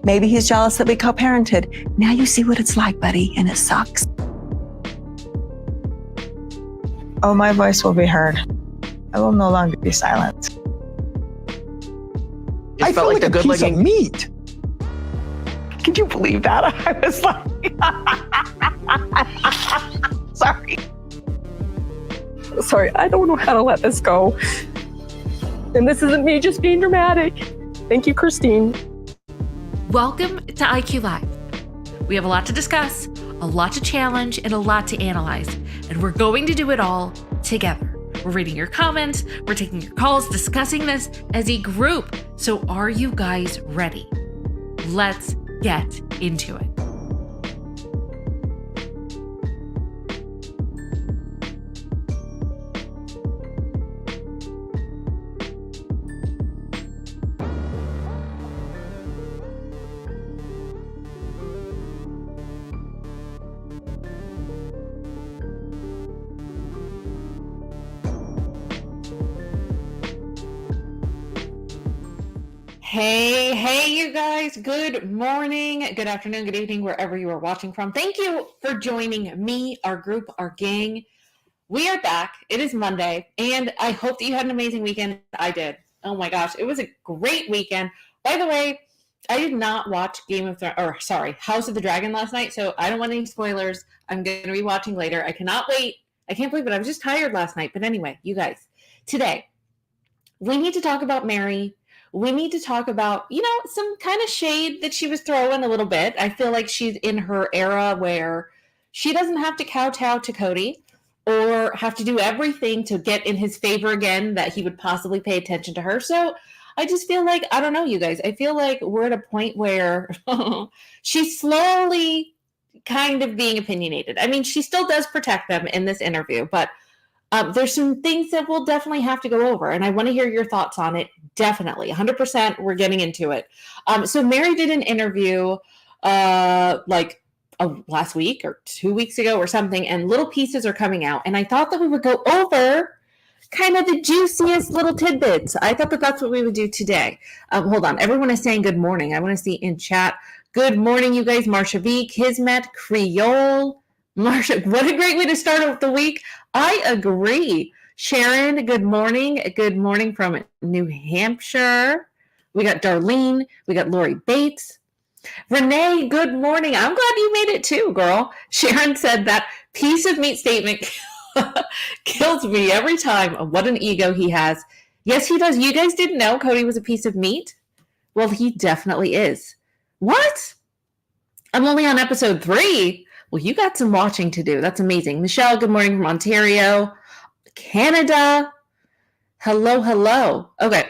Maybe he's jealous that we co-parented. Now you see what it's like, buddy, and it sucks. Oh, my voice will be heard. I will no longer be silent. I felt like a piece of meat. Could you believe that? I was like, sorry, I don't know how to let this go. And this isn't me just being dramatic. Thank you, Christine. Welcome to IQ Live. We have a lot to discuss, a lot to challenge, and a lot to analyze. And we're going to do it all together. We're reading your comments, we're taking your calls, discussing this as a group. So are you guys ready? Let's get into it. Hey, you guys. Good morning, good afternoon, good evening, wherever you are watching from. Thank you for joining me, our group, our gang. We are back. It is Monday, and I hope that you had an amazing weekend. I did. Oh my gosh, it was a great weekend. By the way, I did not watch House of the Dragon last night, so I don't want any spoilers. I'm going to be watching later. I cannot wait. I can't believe it. I was just tired last night. But anyway, you guys, today, we need to talk about Meri. We need to talk about, some kind of shade that she was throwing a little bit. I feel like she's in her era where she doesn't have to kowtow to Kody or have to do everything to get in his favor again that he would possibly pay attention to her. So I just feel like, I don't know, you guys, I feel like we're at a point where she's slowly kind of being opinionated. I mean, she still does protect them in this interview, but there's some things that we'll definitely have to go over, and I want to hear your thoughts on it. Definitely, 100%. We're getting into it. So Meri did an interview last week or 2 weeks ago or something, and little pieces are coming out. And I thought that we would go over kind of the juiciest little tidbits. I thought that that's what we would do today. Hold on. Everyone is saying good morning. I want to see in chat. Good morning, you guys. Marsha B, Kismet, Creole. Marsha, what a great way to start off the week. I agree. Sharon, good morning. Good morning from New Hampshire. We got Darlene. We got Lori Bates. Renee, good morning. I'm glad you made it too, girl. Sharon said that piece of meat statement kills me every time. What an ego he has. Yes, he does. You guys didn't know Kody was a piece of meat? Well, he definitely is. What? I'm only on episode 3. Well, you got some watching to do. That's amazing. Michelle, good morning from Ontario, Canada. Hello. Okay.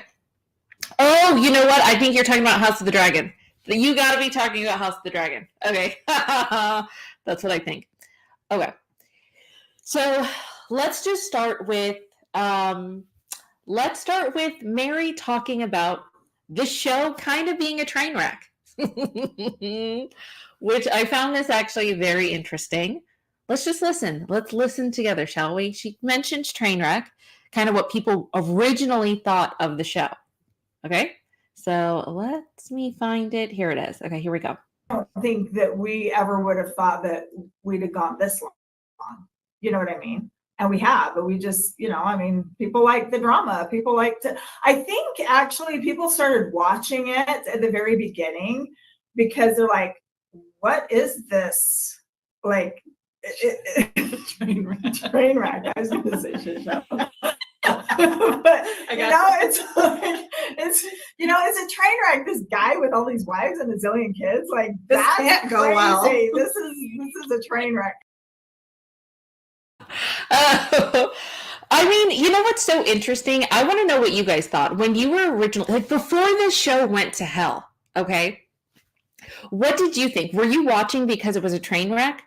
Oh, you know what? I think you're talking about House of the Dragon. You got to be talking about House of the Dragon. Okay. That's what I think. Okay. So let's just start with Meri talking about the show kind of being a train wreck. Which I found this actually very interesting. Let's just listen. Let's listen together, shall we? She mentions Trainwreck, kind of what people originally thought of the show. Okay? So let me find it. Here it is. Okay, here we go. I don't think that we ever would have thought that we'd have gone this long. You know what I mean? And we have, but we just, people like the drama. People like to, I think actually people started watching it at the very beginning because they're like, what is this? Like, train wreck. I was going to say shit show. But, it's a train wreck. This guy with all these wives and a zillion kids, like, this can't go well. This is a train wreck. I mean, you know what's so interesting? I want to know what you guys thought when you were originally, like, before this show went to hell, okay? What did you think? Were you watching because it was a train wreck?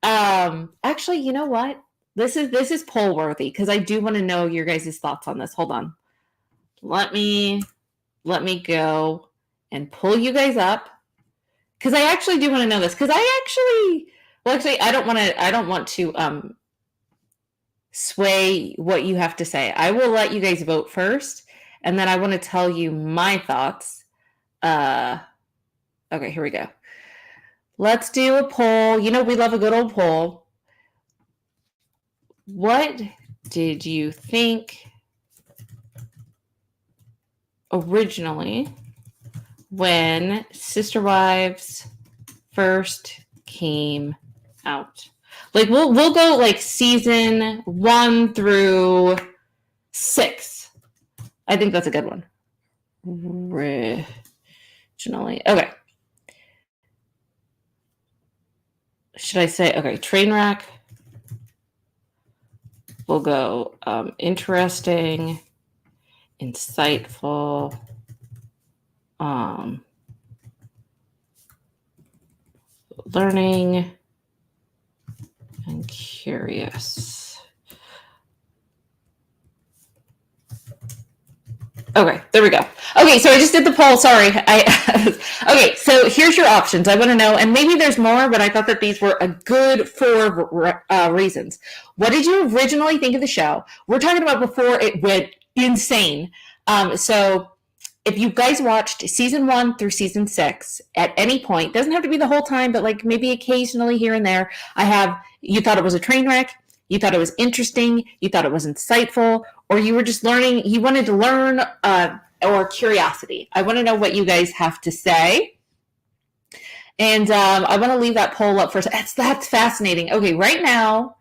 Actually, you know what? This is poll worthy because I do want to know your guys' thoughts on this. Hold on. Let me go and pull you guys up because I actually do want to know this because I don't want to sway what you have to say. I will let you guys vote first, and then I want to tell you my thoughts Okay, here we go. Let's do a poll. You know, we love a good old poll. What did you think originally when Sister Wives first came out? Like we'll go like season 1 through 6. I think that's a good one. Originally. Okay. Should I say, okay, Trainwreck. We'll go interesting, insightful, learning, and curious. Okay, there we go. Okay, so I just did the poll. Sorry. Okay, so here's your options. I want to know, and maybe there's more, but I thought that these were a good 4 reasons. What did you originally think of the show? We're talking about before it went insane. So if you guys watched season 1 through season 6 at any point, doesn't have to be the whole time, but like maybe occasionally here and there, you thought it was a train wreck, you thought it was interesting, you thought it was insightful, or you were just learning, you wanted to learn, or curiosity. I want to know what you guys have to say. And I want to leave that poll up first. That's fascinating. Okay, right now,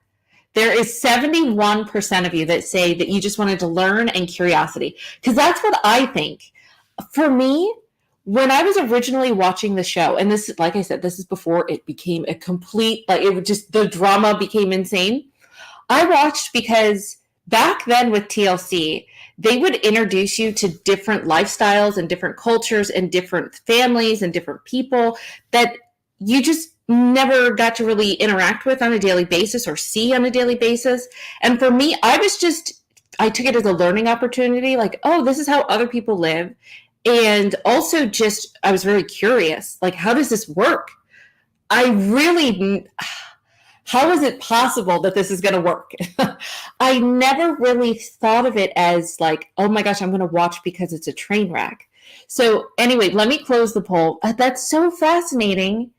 there is 71% of you that say that you just wanted to learn and curiosity. Because that's what I think. For me, when I was originally watching the show, and this, like I said, this is before it became a complete, like it would just, the drama became insane. I watched because back then with TLC, they would introduce you to different lifestyles and different cultures and different families and different people that you just never got to really interact with on a daily basis or see on a daily basis. And for me, I took it as a learning opportunity, like, oh, this is how other people live. And also just, I was very curious, like, how does this work? How is it possible that this is going to work? I never really thought of it as like, oh my gosh, I'm going to watch because it's a train wreck. So anyway, let me close the poll. That's so fascinating.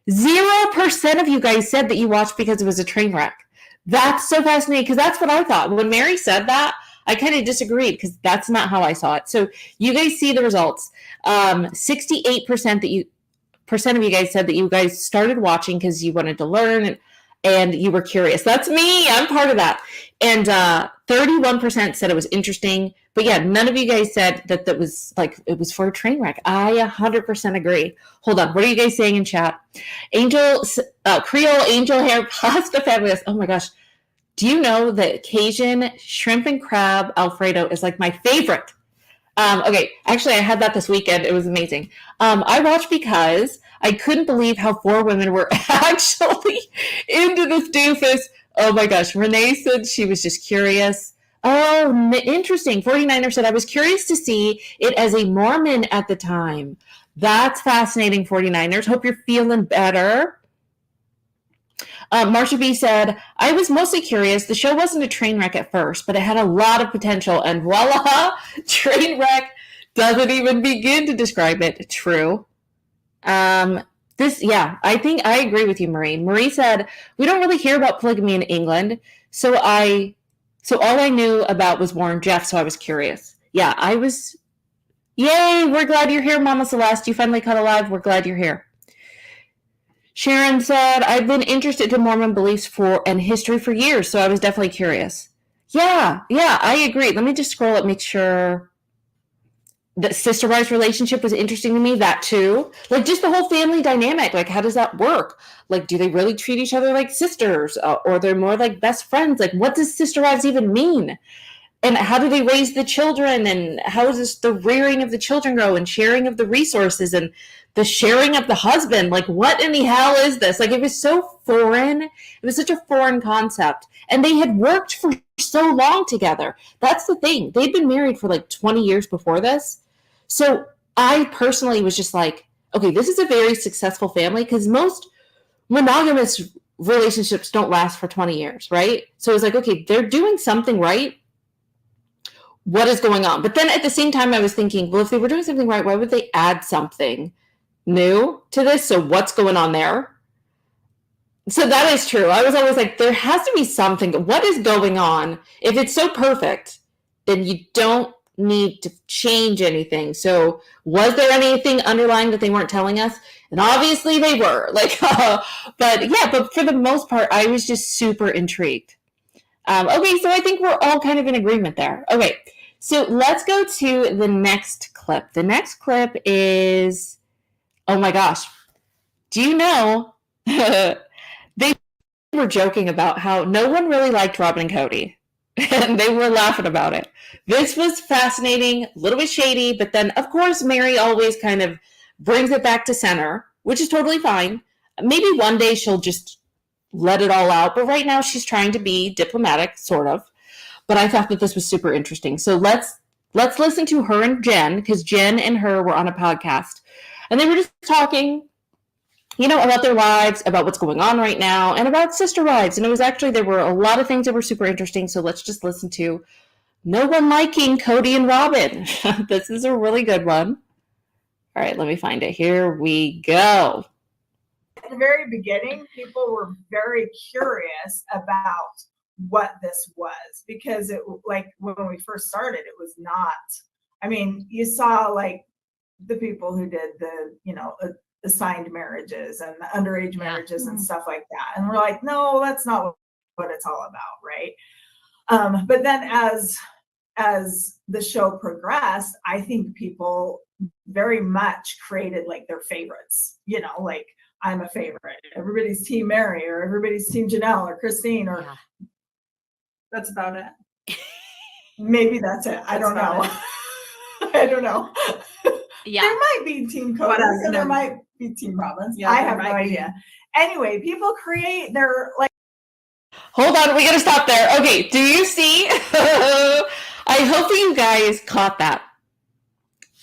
0% of you guys said that you watched because it was a train wreck. That's so fascinating because that's what I thought. When Meri said that, I kind of disagreed because that's not how I saw it. So you guys see the results. 68% of you guys said that you guys started watching because you wanted to learn and you were curious. That's me. I'm part of that. And 31% said it was interesting. But yeah, none of you guys said that was like, it was for a train wreck. I 100% agree. Hold on. What are you guys saying in chat? Creole Angel Hair Pasta Fabulous. Oh my gosh. Do you know that Cajun shrimp and crab Alfredo is like my favorite? Okay, actually, I had that this weekend. It was amazing. I watched because I couldn't believe how 4 women were actually into this doofus. Oh my gosh. Renee said she was just curious. Oh, interesting. 49er said, I was curious to see it as a Mormon at the time. That's fascinating, 49ers. Hope you're feeling better. Marsha B said, I was mostly curious. The show wasn't a train wreck at first, but it had a lot of potential. And voila, train wreck doesn't even begin to describe it. True. I think I agree with you, Meri. Meri said, we don't really hear about polygamy in England. So all I knew about was Warren Jeff. So I was curious. Yeah, yay. We're glad you're here, Mama Celeste. You finally caught alive. We're glad you're here. Sharon said, I've been interested in Mormon beliefs and history for years, so I was definitely curious. Yeah, I agree. Let me just scroll up, make sure the Sister Wives relationship was interesting to me, that too. Like, just the whole family dynamic, like, how does that work? Like, do they really treat each other like sisters, or they're more like best friends? Like, what does Sister Wives even mean? And how do they raise the children? And how does the rearing of the children go, and sharing of the resources, and the sharing of the husband? Like, what in the hell is this? Like, it was so foreign. It was such a foreign concept. And they had worked for so long together. That's the thing. They'd been married for like 20 years before this. So I personally was just like, okay, this is a very successful family, because most monogamous relationships don't last for 20 years, right? So it was like, okay, they're doing something right. What is going on? But then at the same time, I was thinking, well, if they were doing something right, why would they add something new to this. So what's going on there? So that is true. I was always like, there has to be something. What is going on? If it's so perfect, then you don't need to change anything. So was there anything underlying that they weren't telling us? And obviously they were. But for the most part, I was just super intrigued. Okay, so I think we're all kind of in agreement there. Okay, so let's go to the next clip. The next clip is, oh my gosh, do you know, they were joking about how no one really liked Robyn and Kody, and they were laughing about it. This was fascinating, a little bit shady, but then, of course, Meri always kind of brings it back to center, which is totally fine. Maybe one day she'll just let it all out, but right now she's trying to be diplomatic, sort of. But I thought that this was super interesting. So let's listen to her and Jen, because Jen and her were on a podcast, and they were just talking, about their lives, about what's going on right now, and about sister wives. And it was actually, there were a lot of things that were super interesting. So let's just listen to no one liking Kody and Robyn. This is a really good one. All right, let me find it. Here we go. At the very beginning, people were very curious about what this was, because it, like, when we first started, it was not, you saw like the people who did the, assigned marriages and the underage marriages and stuff like that. And we're like, no, that's not what it's all about. Right. But then as the show progressed, I think people very much created like their favorites, like I'm a favorite, everybody's team Meri, or everybody's team Janelle or Christine, or that's about it. Maybe that's it. I don't know. I don't know. Yeah. There might be team Kody and there might be team Robyn. Yeah, I have no idea. Anyway, people create their like. Hold on, we gotta stop there. Okay, do you see? I hope that you guys caught that.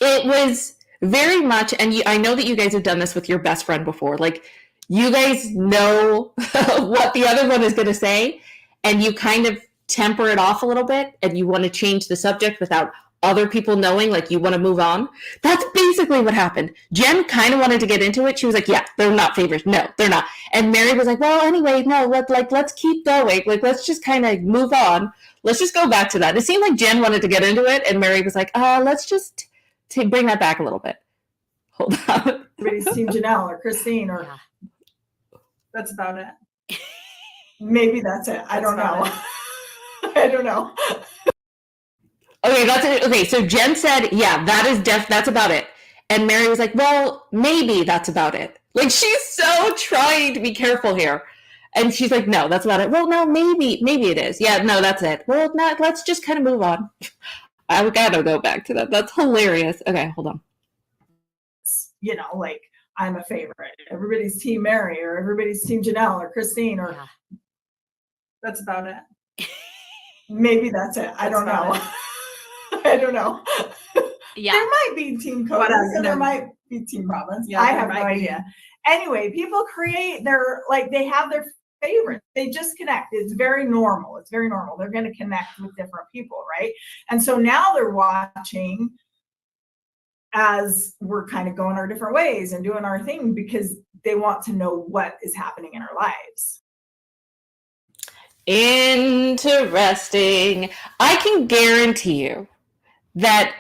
It was very much, and I know that you guys have done this with your best friend before. Like, you guys know what the other one is gonna say, and you kind of temper it off a little bit, and you want to change the subject without other people knowing, like, you want to move on. That's basically what happened. Jen kind of wanted to get into it. She was like, yeah, they're not favorites. No, they're not. And Meri was like, well, anyway, no, let's keep going. Like, let's just kind of move on. Let's just go back to that. It seemed like Jen wanted to get into it, and Meri was like, let's just bring that back a little bit. Hold on. Everybody's team Janelle or Christine, or that's about it. Maybe that's it. I don't know. I don't know. Okay, that's it. Okay, so Jen said, yeah, that's about it. And Meri was like, well, maybe that's about it. Like, she's so trying to be careful here. And she's like, no, that's about it. Well, no, maybe it is. Yeah, no, that's it. Well, no, let's just kind of move on. I gotta go back to that. That's hilarious. Okay, hold on. Like, I'm a favorite. Everybody's team Meri, or everybody's team Janelle or Christine, or that's about it. Maybe that's it. I don't know. I don't know. Yeah. There might be team Kody and there might be team Robyn. Yeah, I have no idea. Anyway, people create they have their favorites. They just connect. It's very normal. They're going to connect with different people, right? And so now they're watching as we're kind of going our different ways and doing our thing, because they want to know what is happening in our lives. Interesting. I can guarantee you that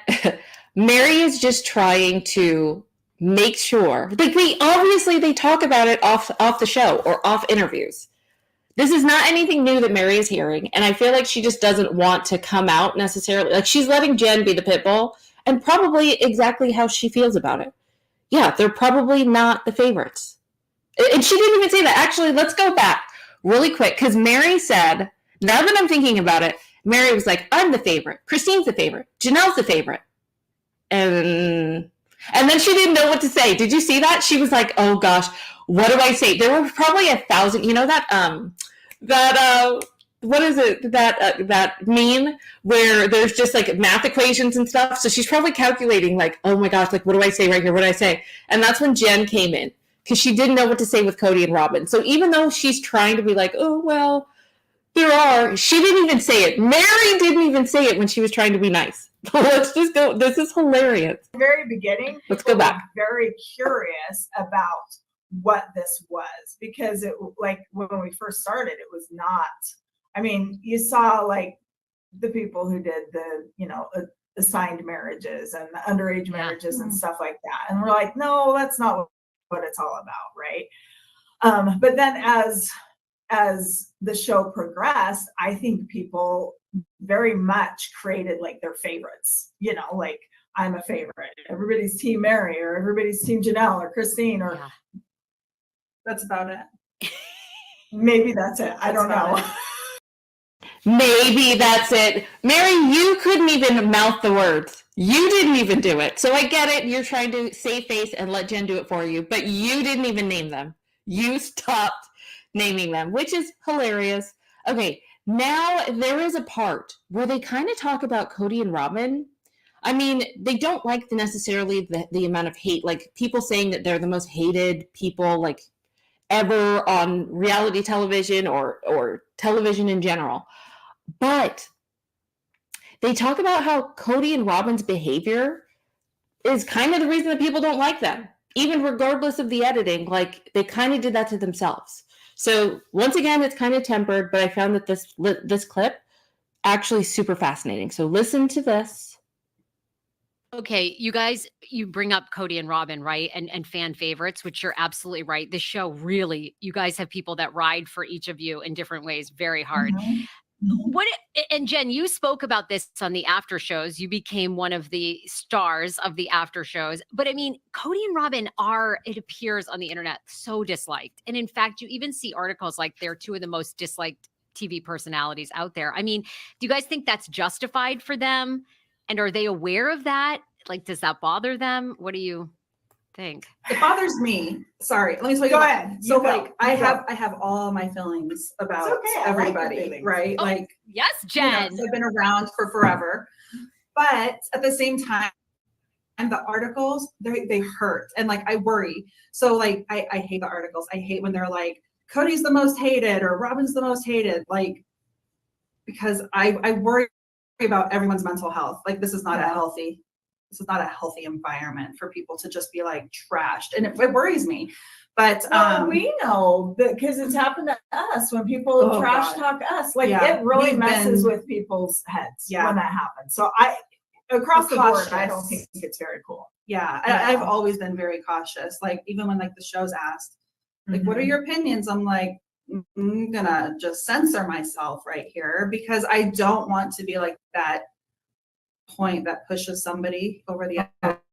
Meri is just trying to make sure, like, they talk about it off the show or off interviews. This is not anything new that Meri is hearing, and I feel like she just doesn't want to come out necessarily. Like, she's letting Jen be the pit bull, and probably exactly how she feels about it. Yeah, they're probably not the favorites. And she didn't even say that. Actually, let's go back really quick, because Meri said, now that I'm thinking about it, Meri was like, I'm the favorite. Christine's the favorite. Janelle's the favorite. And then she didn't know what to say. Did you see that? She was like, oh gosh, what do I say? There were probably 1,000, what is it? That meme where there's just like math equations and stuff. So she's probably calculating like, oh my gosh, like, what do I say right here? What do I say? And that's when Jen came in, because she didn't know what to say with Kody and Robyn. So even though she's trying to be like, oh, well, There are. She didn't even say it. Meri didn't even say it when she was trying to be nice. Let's just go. This is hilarious. Very beginning, Let's go back. Very curious about what this was, because it, like, when we first started, it was not. I mean, you saw like the people who did the, you know, assigned marriages and the underage marriages and stuff like that, and we're like, no, that's not what it's all about, right? But then as the show progressed, I think people very much created like their favorites, you know, like, I'm a favorite, everybody's team Meri, or everybody's team Janelle or Christine, or that's about it. Maybe that's it. I don't know. Maybe that's it. Meri, you couldn't even mouth the words. You didn't even do it. So I get it. You're trying to save face and let Jen do it for you, but you didn't even name them. You stopped naming them, which is hilarious. Okay, now there is a part where they kind of talk about Kody and Robyn. I mean, they don't like necessarily the amount of hate, like people saying that they're the most hated people like ever on reality television or television in general. But they talk about how Kody and Robyn's behavior is kind of the reason that people don't like them, even regardless of the editing. Like, they kind of did that to themselves. So once again, it's kind of tempered, but I found that this clip actually super fascinating. So listen to this. Okay, you guys, you bring up Kody and Robyn, right? And fan favorites, which you're absolutely right. This show really, you guys have people that ride for each of you in different ways, very hard. And Jen, you spoke about this on the after shows. You became one of the stars of the after shows. But I mean, Kody and Robyn are, it appears on the internet, so disliked. And in fact, you even see articles like they're two of the most disliked TV personalities out there. I mean, do you guys think that's justified for them? And are they aware of that? Like, does that bother them? What do you think? It bothers me. Sorry, let me tell you. Go ahead. So, like, I have all my feelings about everybody, right? Oh, like, yes, Jen. You know, I've been around for forever, but at the same time, and the articles they hurt, and like I worry. So, like, I hate the articles. I hate when they're like, Kody's the most hated or Robyn's the most hated, like, because I worry about everyone's mental health. Like, this is not a healthy environment for people to just be like trashed, and it worries me. But we know that because it's happened to us when people trash talk us. Like, it really messes with people's heads when that happens. So across the board, I don't think it's very cool. Yeah, I've always been very cautious. Like, even when like the show's asked, like, what are your opinions? I'm like, I'm gonna just censor myself right here, because I don't want to be like that point that pushes somebody over the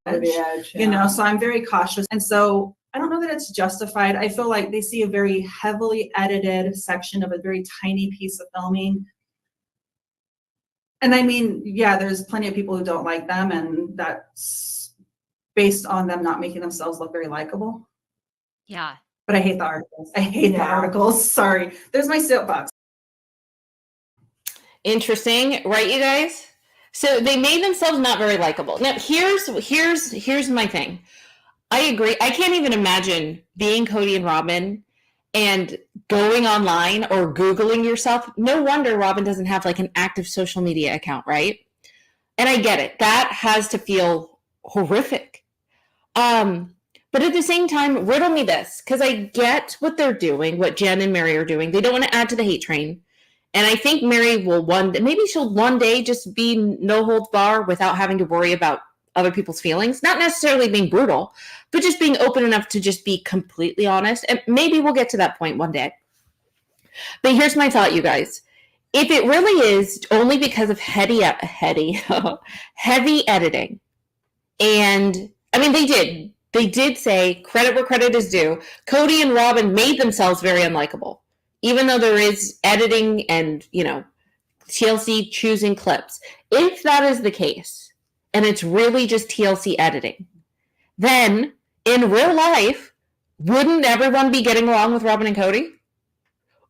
edge, you know. So I'm very cautious, and so I don't know that it's justified. I feel like they see a very heavily edited section of a very tiny piece of filming, and I mean, yeah, there's plenty of people who don't like them, and that's based on them not making themselves look very likable. Yeah. But I hate the articles. I hate the articles. Sorry. There's my soapbox. Interesting, right, you guys? So they made themselves not very likable. Now, here's my thing. I agree. I can't even imagine being Kody and Robyn and going online or Googling yourself. No wonder Robyn doesn't have like an active social media account, right? And I get it. That has to feel horrific. But at the same time, riddle me this, because I get what they're doing, what Jen and Meri are doing. They don't want to add to the hate train. And I think Meri will maybe she'll one day just be no holds bar without having to worry about other people's feelings. Not necessarily being brutal, but just being open enough to just be completely honest. And maybe we'll get to that point one day. But here's my thought, you guys. If it really is only because of heavy editing, and I mean, they did say, credit where credit is due, Kody and Robyn made themselves very unlikable, even though there is editing and, you know, TLC choosing clips. If that is the case, and it's really just TLC editing, then in real life, wouldn't everyone be getting along with Robyn and Kody?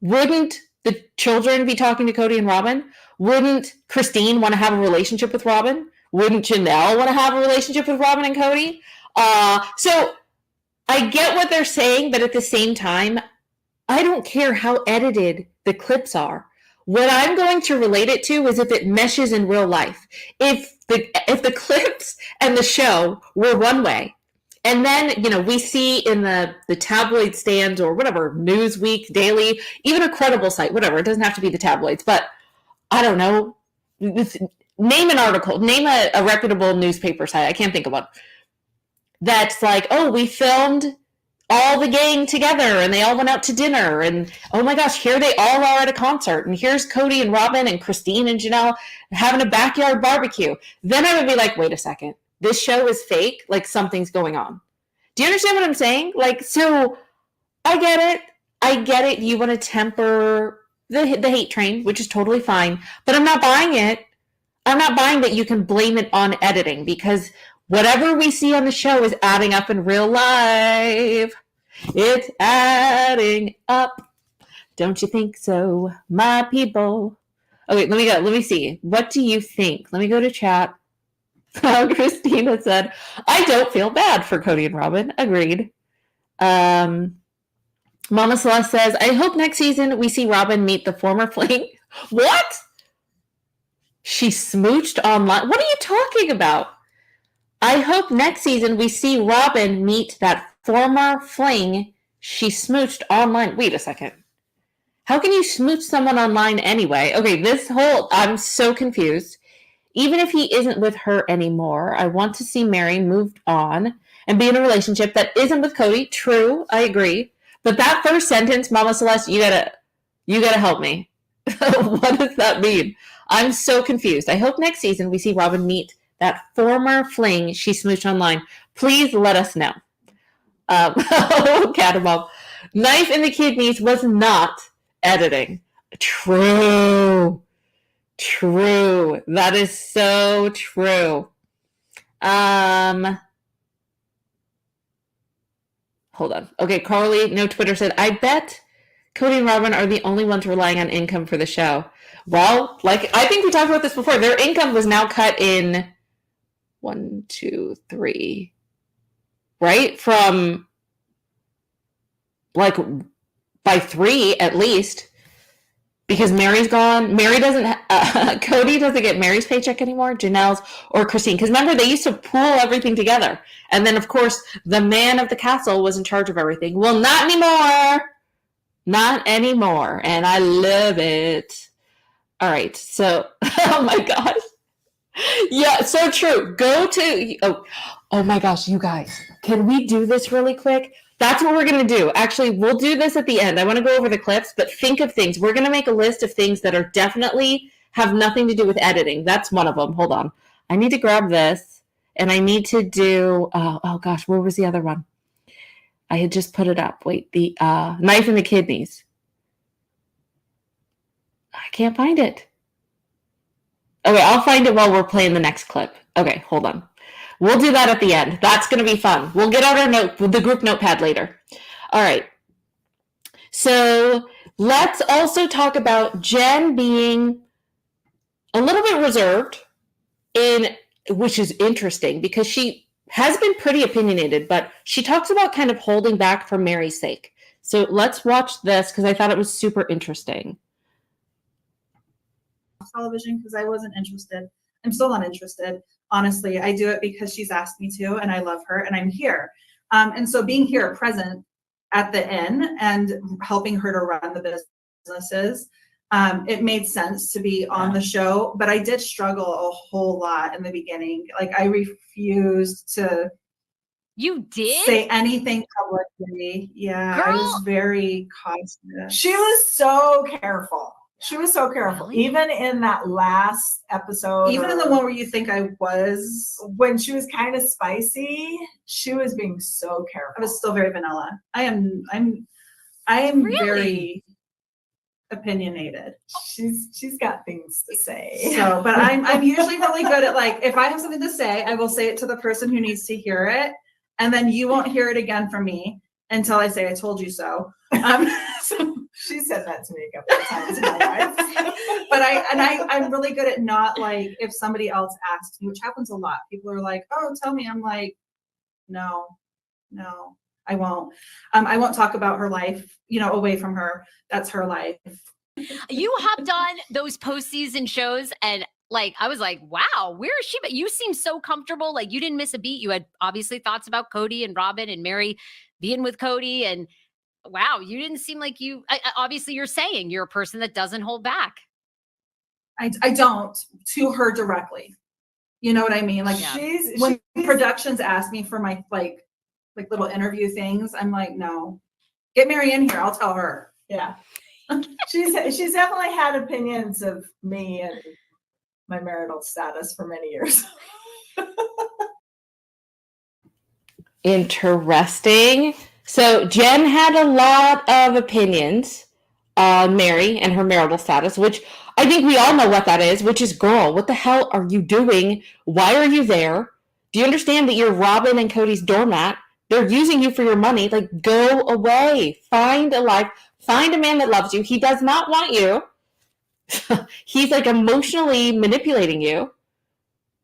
Wouldn't the children be talking to Kody and Robyn? Wouldn't Christine want to have a relationship with Robyn? Wouldn't Janelle want to have a relationship with Robyn and Kody? So I get what they're saying, but at the same time, I don't care how edited the clips are. What I'm going to relate it to is if it meshes in real life. If the clips and the show were one way, and then, we see in the tabloid stands or whatever, Newsweek, Daily, even a credible site, whatever, it doesn't have to be the tabloids, but I don't know, name an article, name a reputable newspaper site, I can't think of one, that's like, oh, we filmed all the gang together and they all went out to dinner and oh my gosh, here they all are at a concert and here's Kody and Robyn and Christine and Janelle having a backyard barbecue. Then I would be like, wait a second, this show is fake, like something's going on. Do you understand what I'm saying? Like, so I get it. You want to temper the hate train, which is totally fine, but I'm not buying it. I'm not buying that you can blame it on editing because whatever we see on the show is adding up in real life. It's adding up. Don't you think so, my people? Okay, let me go. Let me see. What do you think? Let me go to chat. Christina said, I don't feel bad for Kody and Robyn. Agreed. Mama Celeste says, I hope next season we see Robyn meet the former fling. What? She smooched online. What are you talking about? I hope next season we see Robyn meet that former fling she smooched online. Wait a second. How can you smooch someone online anyway? Okay, I'm so confused. Even if he isn't with her anymore, I want to see Meri moved on and be in a relationship that isn't with Kody. True, I agree. But that first sentence, Mama Celeste, you gotta help me. What does that mean? I'm so confused. I hope next season we see Robyn meet that former fling she smooched online. Please let us know. Catamount. Knife in the kidneys was not editing. True. That is so true. Hold on. Okay, Carly, no Twitter said, I bet Kody and Robyn are the only ones relying on income for the show. Well, I think we talked about this before. Their income was now cut in 1, 2, 3, right? From by 3 at least, because Meri's gone. Kody doesn't get Meri's paycheck anymore, Janelle's or Christine. Because remember, they used to pool everything together. And then, of course, the man of the castle was in charge of everything. Well, not anymore. Not anymore. And I love it. All right. So, oh my gosh. Yeah, so true. Oh my gosh, you guys. Can we do this really quick? That's what we're going to do. Actually, we'll do this at the end. I want to go over the clips, but think of things. We're going to make a list of things that are definitely have nothing to do with editing. That's one of them. Hold on. I need to grab this, and I need to do, oh gosh, where was the other one? I had just put it up. Wait, the knife in the kidneys. I can't find it. Okay, I'll find it while we're playing the next clip. Okay, hold on. We'll do that at the end. That's going to be fun. We'll get out the group notepad later. All right. So let's also talk about Jen being a little bit reserved, which is interesting because she has been pretty opinionated, but she talks about kind of holding back for Meri's sake. So let's watch this because I thought it was super interesting. Television because I wasn't interested. I'm still not interested. Honestly, I do it because she's asked me to, and I love her, and I'm here. And so being here present at the inn and helping her to run the businesses, it made sense to be on the show, but I did struggle a whole lot in the beginning. Like I refused to say anything publicly. Yeah, Girl. I was very cautious. She was so careful. She was so careful. Really? Even in that last episode. Even in the one where you think I was. When she was kind of spicy, she was being so careful. I was still very vanilla. I am Really? very opinionated. She's got things to say. So, but I'm usually really good at if I have something to say, I will say it to the person who needs to hear it. And then you won't hear it again from me until I say I told you so. So she said that to me a couple of times in my life. But I'm really good at not if somebody else asks me, which happens a lot. People are like, oh, tell me. I'm like, no, I won't. I won't talk about her life, away from her. That's her life. You hopped on those postseason shows and like, I was like, wow, where is she? But you seem so comfortable. Like you didn't miss a beat. You had obviously thoughts about Kody and Robyn and Meri being with Kody. And wow, you didn't seem like obviously you're saying you're a person that doesn't hold back. I don't to her directly. You know what I mean? Like when productions ask me for my like little interview things, I'm like, no, get Meri in here. I'll tell her. Yeah. She's definitely had opinions of me and my marital status for many years. Interesting. So Jen had a lot of opinions on Meri and her marital status, which I think we all know what that is, which is, girl, what the hell are you doing? Why are you there? Do you understand that you're Robyn and Kody's doormat? They're using you for your money. Like, go away. Find a life. Find a man that loves you. He does not want you. He's like emotionally manipulating you.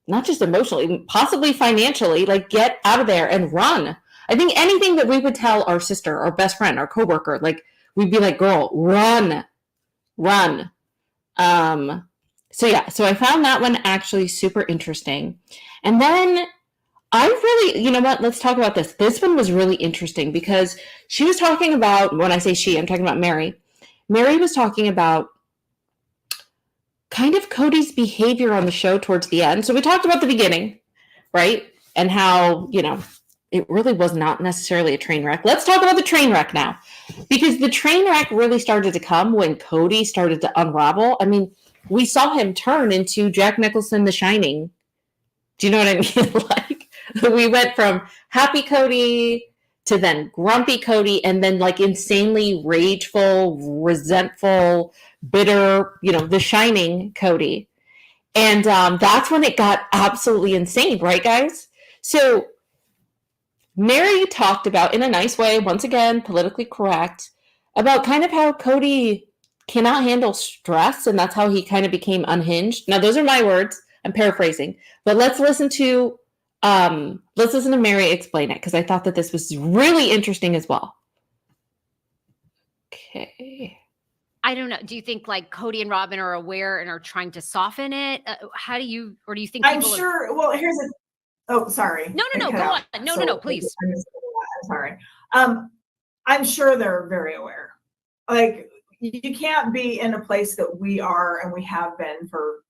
Not just emotionally, possibly financially. Like, get out of there and run. I think anything that we would tell our sister, our best friend, our coworker, like, we'd be like, girl, run. So I found that one actually super interesting. And then I really, you know what, let's talk about this. This one was really interesting because she was talking about, when I say she, I'm talking about Meri. Meri was talking about kind of Kody's behavior on the show towards the end. So we talked about the beginning, right? And how, you know, it really was not necessarily a train wreck. Let's talk about the train wreck now. Because the train wreck really started to come when Kody started to unravel. I mean, we saw him turn into Jack Nicholson, The Shining. Do you know what I mean? Like, we went from happy Kody to then grumpy Kody and then like insanely rageful, resentful, bitter, you know, The Shining Kody. And that's when it got absolutely insane, right, guys? So Meri talked about, in a nice way, once again, politically correct, about kind of how Kody cannot handle stress, and that's how he kind of became unhinged. Now, those are my words. I'm paraphrasing. But let's listen to Meri explain it, because I thought that this was really interesting as well. Okay. I don't know. Do you think like Kody and Robyn are aware and are trying to soften it? How do you, or do you think I'm sure, well, here's a, oh, sorry. No, go on. No, please. I'm sorry. I'm sure they're very aware. Like, you can't be in a place that we are and we have been for,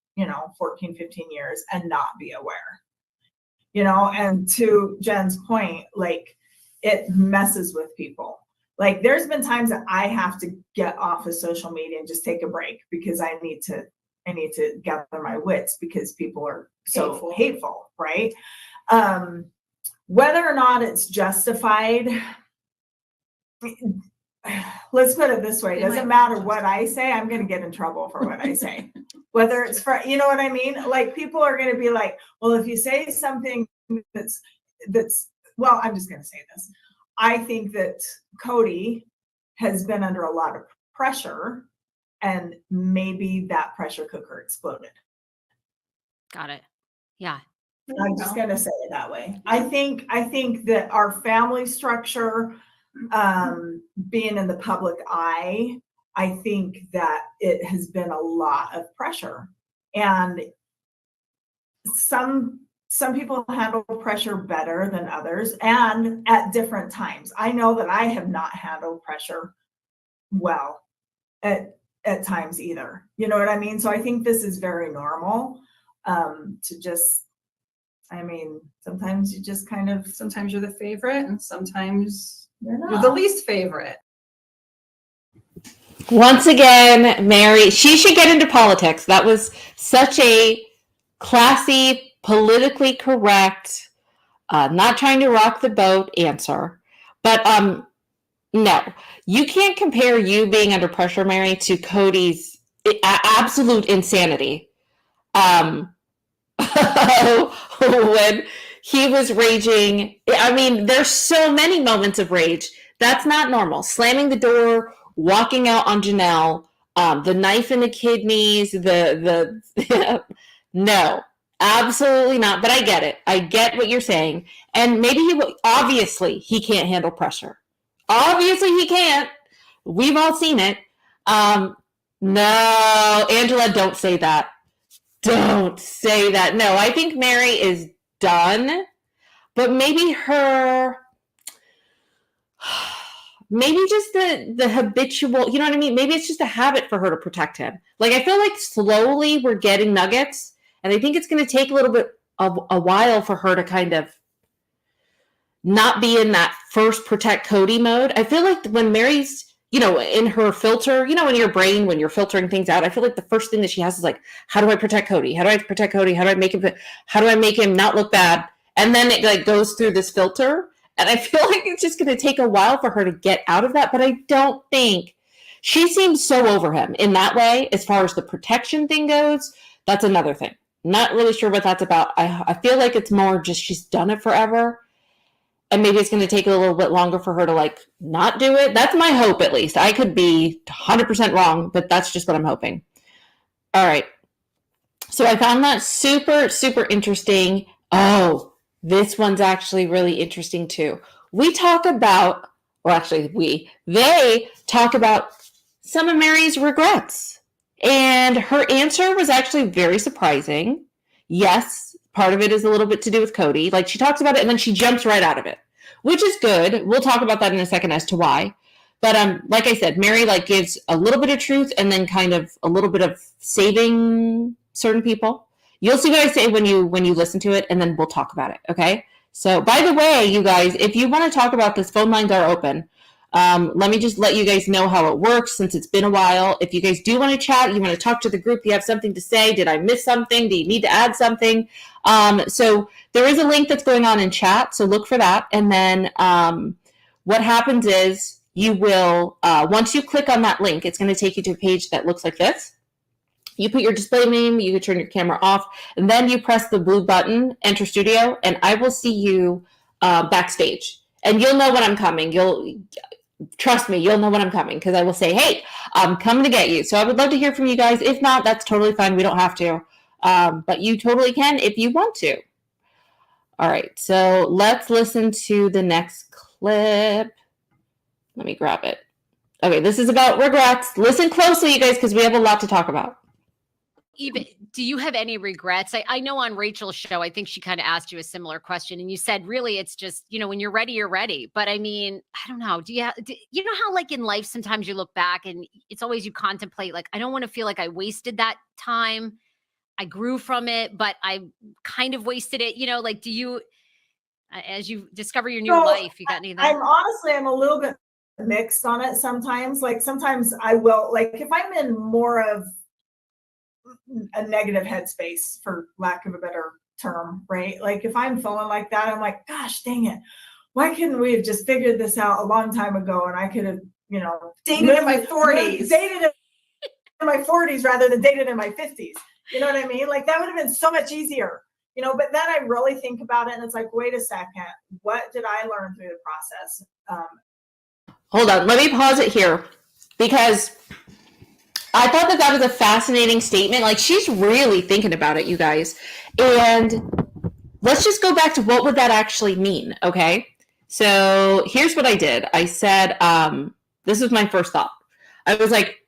14, 15 years and not be aware, and to Jen's point, like, it messes with people. Like, there's been times that I have to get off of social media and just take a break because I need to gather my wits because people are so hateful, right? Whether or not it's justified, let's put it this way. It doesn't matter what I say, I'm going to get in trouble for what I say. Whether it's for, you know what I mean? Like, people are going to be like, well, if you say something that's, well, I'm just going to say this. I think that Kody has been under a lot of pressure and maybe that pressure cooker exploded. Got it. Yeah. I'm just going to say it that way. I think that our family structure, being in the public eye, I think that it has been a lot of pressure, and some people handle pressure better than others and at different times. I know that I have not handled pressure well at times either. You know what I mean? So I think this is very normal, to just, sometimes you just kind of, sometimes you're the favorite and sometimes you're the least favorite. Once again, Meri, she should get into politics. That was such a classy, politically correct, not trying to rock the boat answer. But no, you can't compare you being under pressure, Meri, to Kody's absolute insanity. When he was raging, there's so many moments of rage. That's not normal. Slamming the door, walking out on Janelle, the knife in the kidneys, no, absolutely not. But I get it. I get what you're saying. And maybe obviously he can't handle pressure. Obviously he can't. We've all seen it. No, Angela, don't say that. Don't say that. No, I think Meri is done, but maybe just the habitual, you know what I mean? Maybe it's just a habit for her to protect him. Like, I feel like slowly we're getting nuggets, and I think it's going to take a little bit of a while for her to kind of not be in that first protect Kody mode. I feel like when Meri's, in her filter, in your brain, when you're filtering things out, I feel like the first thing that she has is like, how do I protect Kody? How do I protect Kody? How do I make him not look bad? And then it like goes through this filter. And I feel like it's just going to take a while for her to get out of that. But I don't think she seems so over him in that way. As far as the protection thing goes, that's another thing. Not really sure what that's about. I feel like it's more just she's done it forever. And maybe it's going to take a little bit longer for her to like not do it. That's my hope, at least. I could be 100% wrong, but that's just what I'm hoping. All right. So I found that super, super interesting. Oh, this one's actually really interesting too. They talk about some of Meri's regrets. And her answer was actually very surprising. Yes, part of it is a little bit to do with Kody. Like, she talks about it and then she jumps right out of it, which is good. We'll talk about that in a second as to why. But like I said, Meri like gives a little bit of truth and then kind of a little bit of saving certain people. You'll see what I say when you listen to it, and then we'll talk about it. Okay. So, by the way, you guys, if you want to talk about this, phone lines are open. Let me just let you guys know how it works since it's been a while. If you guys do want to chat, you want to talk to the group, you have something to say, did I miss something? Do you need to add something? So there is a link that's going on in chat, so look for that. And then what happens is you will, once you click on that link, it's going to take you to a page that looks like this. You put your display name, you can turn your camera off, and then you press the blue button, enter studio, and I will see you backstage. And you'll know when I'm coming. Trust me, you'll know when I'm coming because I will say, hey, I'm coming to get you. So I would love to hear from you guys. If not, that's totally fine. We don't have to. But you totally can if you want to. All right, so let's listen to the next clip. Let me grab it. Okay, this is about regrets. Listen closely, you guys, because we have a lot to talk about. Even, do you have any regrets? I know on Rachel's show, I think she kind of asked you a similar question, and you said, really, it's just, when you're ready, you're ready. But I mean, I don't know. Do you know how like in life, sometimes you look back and it's always you contemplate, like, I don't want to feel like I wasted that time. I grew from it, but I kind of wasted it. Like, do you, as you discover your new life, you got anything? I'm a little bit mixed on it sometimes. Like, sometimes I will, like, if I'm in more of a negative headspace, for lack of a better term, right? Like, if I'm feeling like that, I'm like, gosh, dang it. Why couldn't we have just figured this out a long time ago? And I could have, dated in my 40s. Dated in my 40s rather than dated in my 50s. You know what I mean? Like, that would have been so much easier, but then I really think about it and it's like, wait a second, what did I learn through the process? Hold on, let me pause it here because I thought that was a fascinating statement. Like, she's really thinking about it, you guys. And let's just go back to what would that actually mean, okay? So here's what I did. I said, this was my first thought. I was like,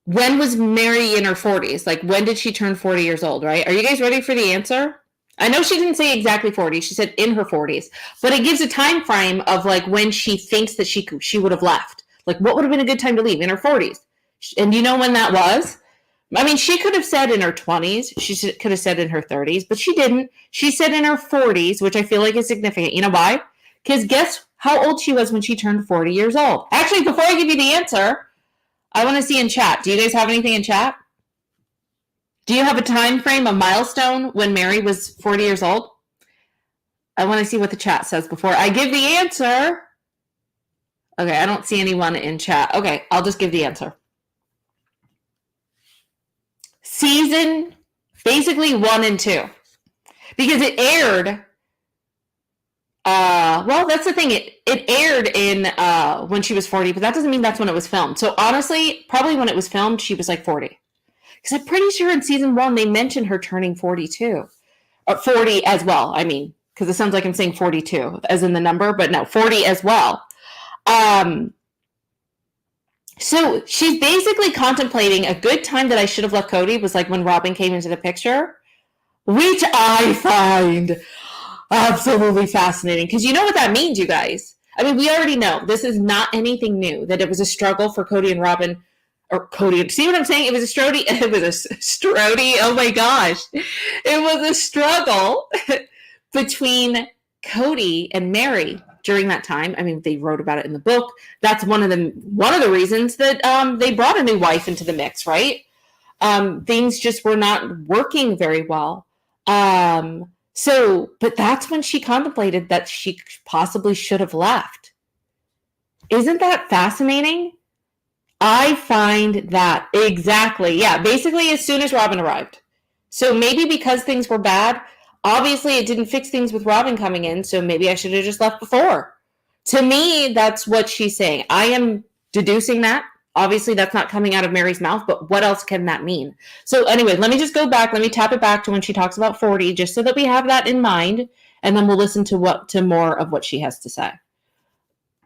when was Meri in her 40s? Like, when did she turn 40 years old, right? Are you guys ready for the answer? I know she didn't say exactly 40. She said in her 40s. But it gives a time frame of, like, when she thinks that she would have left. Like, what would have been a good time to leave? In her 40s. And you know when that was? I mean, she could have said in her 20s. She could have said in her 30s. But she didn't. She said in her 40s, which I feel like is significant. You know why? Because guess how old she was when she turned 40 years old? Actually, before I give you the answer, I want to see in chat. Do you guys have anything in chat? Do you have a time frame, a milestone when Meri was 40 years old? I want to see what the chat says before I give the answer. Okay, I don't see anyone in chat. Okay, I'll just give the answer. Season, basically 1 and 2. Because it aired, well, that's the thing. It aired in when she was 40, but that doesn't mean that's when it was filmed. So honestly, probably when it was filmed, she was like 40. Because I'm pretty sure in season 1, they mentioned her turning 42. Or 40 as well, I mean. Because it sounds like I'm saying 42, as in the number, but no, 40 as well. So she's basically contemplating a good time that I should have left Kody was like when Robyn came into the picture, which I find absolutely fascinating. Because you know what that means, you guys. I mean, we already know this is not anything new, that it was a struggle for Kody and Robyn, or Kody. See what I'm saying? It was a strody. It was a strody. Oh my gosh. It was a struggle between Kody and Meri during that time. I mean, they wrote about it in the book. That's one of the reasons that they brought a new wife into the mix, right? Things just were not working very well. But that's when she contemplated that she possibly should have left. Isn't that fascinating? I find that exactly. Yeah, basically as soon as Robyn arrived. So maybe because things were bad, obviously it didn't fix things with Robyn coming in, so maybe I should have just left before. To me, that's what she's saying. I am deducing that. Obviously, that's not coming out of Meri's mouth, but what else can that mean? So anyway, let me just go back. Let me tap it back to when she talks about 40, just so that we have that in mind, and then we'll listen to more of what she has to say.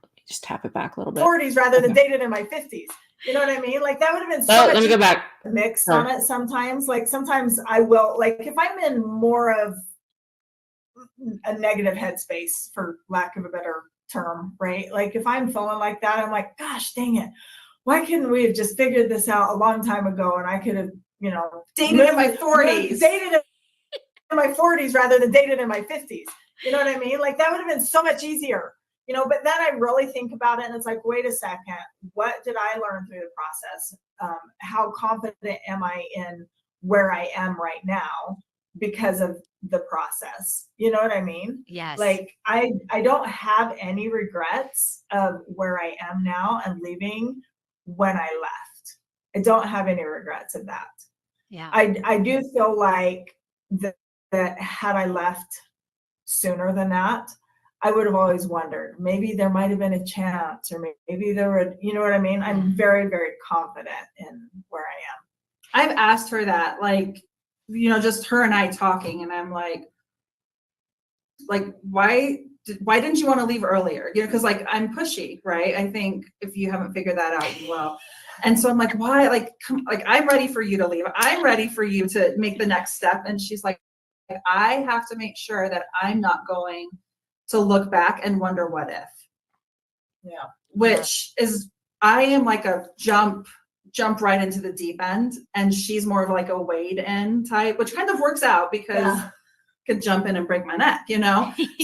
Let me just tap it back a little bit. 40s rather than dated in my 50s. You know what I mean? Like that would have been so much let me go back. Mixed on it sometimes. Like sometimes I will, like if I'm in more of a negative headspace, for lack of a better term, right? Like if I'm feeling like that, I'm like, gosh, dang it. Why couldn't we have just figured this out a long time ago? And I could have, dated in my 40s. Dated in my 40s rather than dated in my 50s. You know what I mean? Like that would have been so much easier. But then I really think about it and it's like, wait a second, what did I learn through the process? How confident am I in where I am right now because of the process? You know what I mean? Yes. Like I don't have any regrets of where I am now and leaving when I left. I don't have any regrets of that. Yeah. I do feel like that had I left sooner than that, I would have always wondered, maybe there might have been a chance, or maybe there would, you know what I mean? I'm very, very confident in where I am. I've asked her that, like, just her and I talking, and I'm like, why didn't you want to leave earlier? Because like I'm pushy, right? I think if you haven't figured that out, you will. And so I'm like, why? Like, I'm ready for you to leave. I'm ready for you to make the next step. And she's like, I have to make sure that I'm not going to look back and wonder what if. Yeah. Which is, I am like a jump right into the deep end, and she's more of like a wade in type, which kind of works out because I could jump in and break my neck,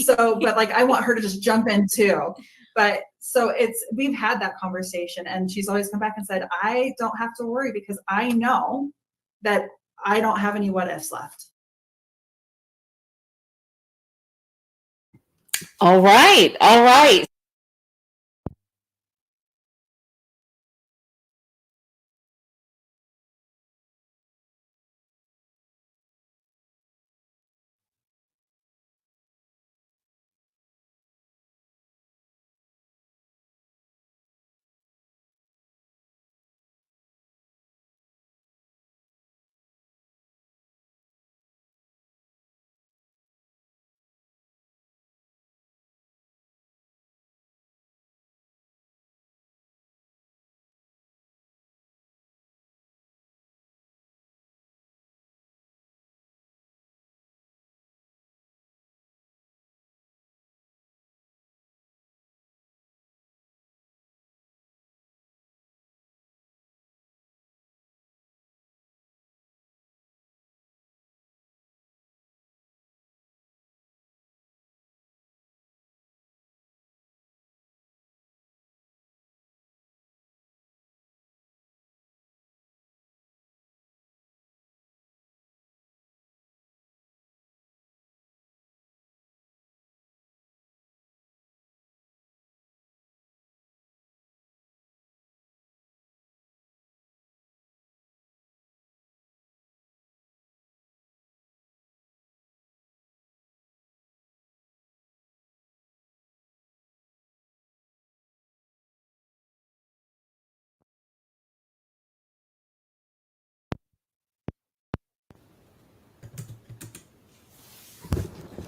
So, but like I want her to just jump in too. But so we've had that conversation, and she's always come back and said, I don't have to worry because I know that I don't have any what ifs left. All right.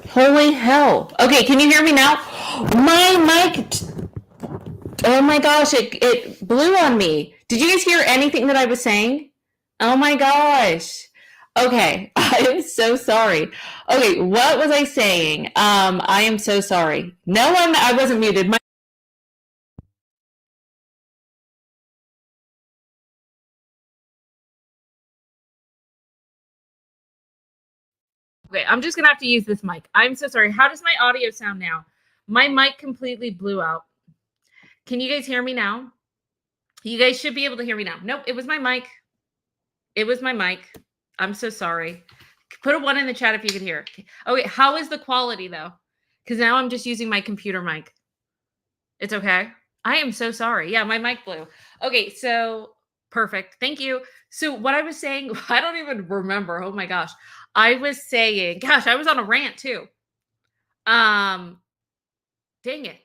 Holy hell. Okay, can you hear me now? My mic. Oh my gosh, it blew on me. Did you guys hear anything that I was saying? Oh my gosh. Okay, I am so sorry. Okay, what was I saying? I am so sorry. No, I wasn't muted. Okay, I'm just gonna have to use this mic. I'm so sorry. How does my audio sound now? My mic completely blew out. Can you guys hear me now? You guys should be able to hear me now. Nope, it was my mic. It was my mic. I'm so sorry. Put a 1 in the chat if you could hear. Okay, how is the quality though? Because now I'm just using my computer mic. It's okay. I am so sorry. Yeah, my mic blew. Okay, so perfect. Thank you. So what I was saying, I don't even remember. Oh my gosh. I was saying, gosh, I was on a rant too. Dang it.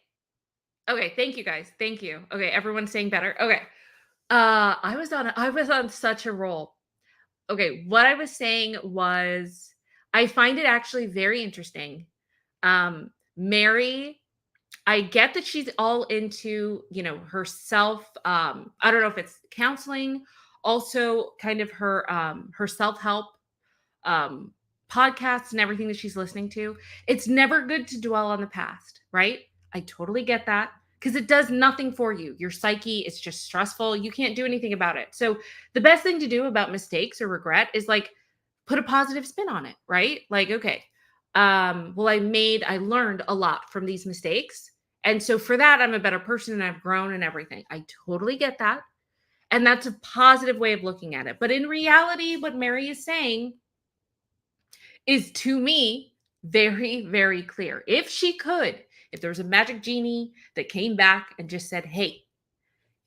Okay, thank you guys. Thank you. Okay, everyone's saying better. Okay. I was on such a roll. Okay, what I was saying was I find it actually very interesting. Meri, I get that she's all into, herself. I don't know if it's counseling, also kind of her self-help um podcasts and everything that she's listening to. It's never good to dwell on the past, right? I totally get that because it does nothing for you. Your psyche, it's just stressful. You can't do anything about it. So the best thing to do about mistakes or regret is like put a positive spin on it, right? Like, okay, well, I learned a lot from these mistakes. And so for that, I'm a better person and I've grown and everything. I totally get that. And that's a positive way of looking at it. But in reality, what Meri is saying is, to me, very, very clear. If there was a magic genie that came back and just said, hey,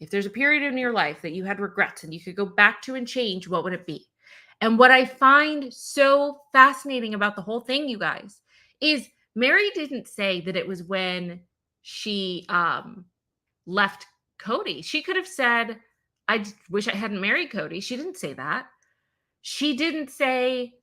if there's a period in your life that you had regrets and you could go back to and change, what would it be? And what I find so fascinating about the whole thing, you guys, is Meri didn't say that it was when she left Kody. She could have said, I wish I hadn't married Kody. She didn't say that. She didn't say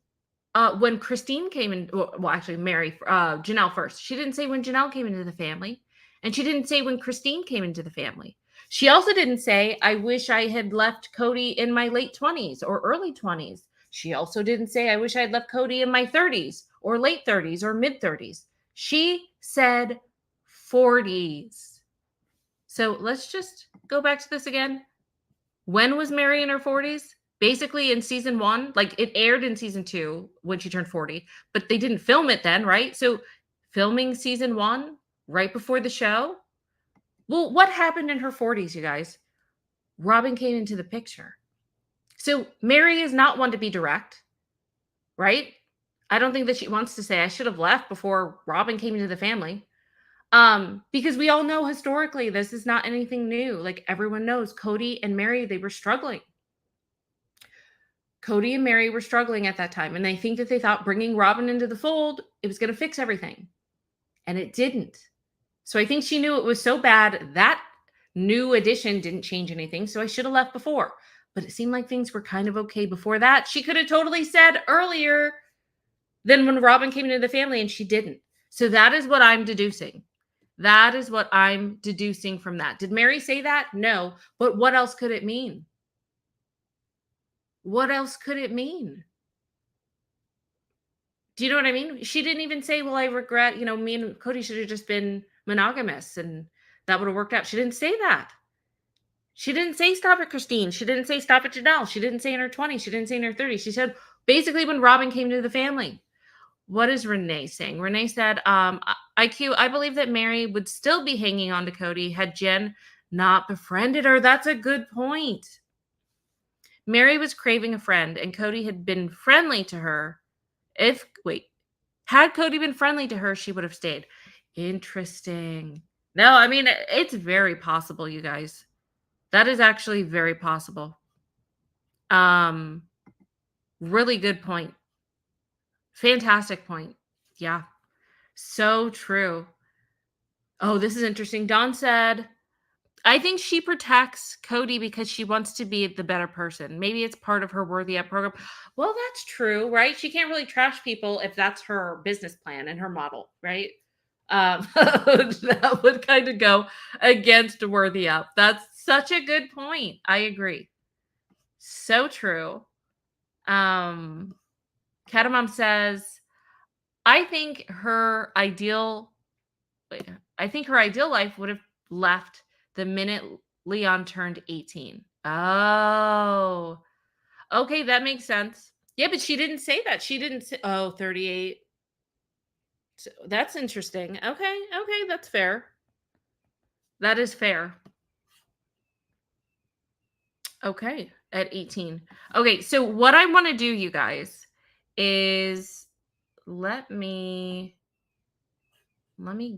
when Christine came in, well, actually, Janelle first. She didn't say when Janelle came into the family. And she didn't say when Christine came into the family. She also didn't say, I wish I had left Kody in my late 20s or early 20s. She also didn't say, I wish I had left Kody in my 30s or late 30s or mid 30s. She said 40s. So let's just go back to this again. When was Meri in her 40s? Basically in season 1, like it aired in season 2 when she turned 40, but they didn't film it then, right? So filming season 1 right before the show. Well, what happened in her 40s, you guys? Robyn came into the picture. So Meri is not one to be direct, right? I don't think that she wants to say, I should have left before Robyn came into the family. Because we all know historically, this is not anything new. Like everyone knows, Kody and Meri, they were struggling. Kody and Meri were struggling at that time. And I think that they thought bringing Robyn into the fold, it was going to fix everything. And it didn't. So I think she knew it was so bad that new addition didn't change anything. So I should have left before. But it seemed like things were kind of okay before that. She could have totally said earlier than when Robyn came into the family, and she didn't. So that is what I'm deducing. That is what I'm deducing from that. Did Meri say that? No. But what else could it mean? What else could it mean? Do you know what I mean? She didn't even say, well, I regret, me and Kody should have just been monogamous and that would have worked out. She didn't say that. She didn't say stop at Christine. She didn't say stop at Janelle. She didn't say in her 20s. She didn't say in her 30s. She said basically when Robyn came to the family. What is Renee saying? Renee said, IQ, I believe that Meri would still be hanging on to Kody had Jen not befriended her. That's a good point. Meri was craving a friend, and Kody had been friendly to her. Had Kody been friendly to her, she would have stayed. Interesting. No, I mean, it's very possible, you guys. That is actually very possible. Really good point. Fantastic point. Yeah. So true. Oh, this is interesting. Dawn said, I think she protects Kody because she wants to be the better person. Maybe it's part of her Worthy Up program. Well, that's true, right? She can't really trash people if that's her business plan and her model, right? That would kind of go against Worthy Up. That's such a good point. I agree. So true. Catamom says, I think her ideal life would have left the minute Leon turned 18. Oh, okay, that makes sense. Yeah, but she didn't say that. She didn't say, 38. So that's interesting. Okay, that's fair. That is fair. Okay, at 18. Okay, so what I want to do, you guys, is let me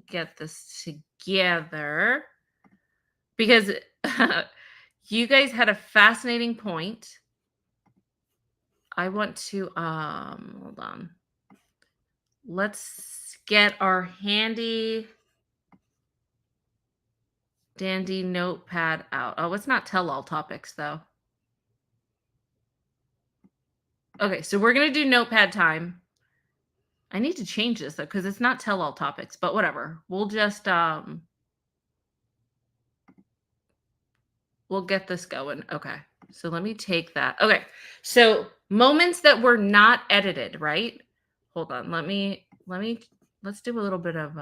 get this together, because you guys had a fascinating point. I want to hold on. Let's get our handy dandy notepad out. Oh, it's not tell all topics though. Okay, so we're gonna do notepad time. I need to change this though, because it's not tell all topics, but whatever. We'll just we'll get this going. Okay, so let me take that. Okay, so moments that were not edited, right? Hold on, let's do a little bit of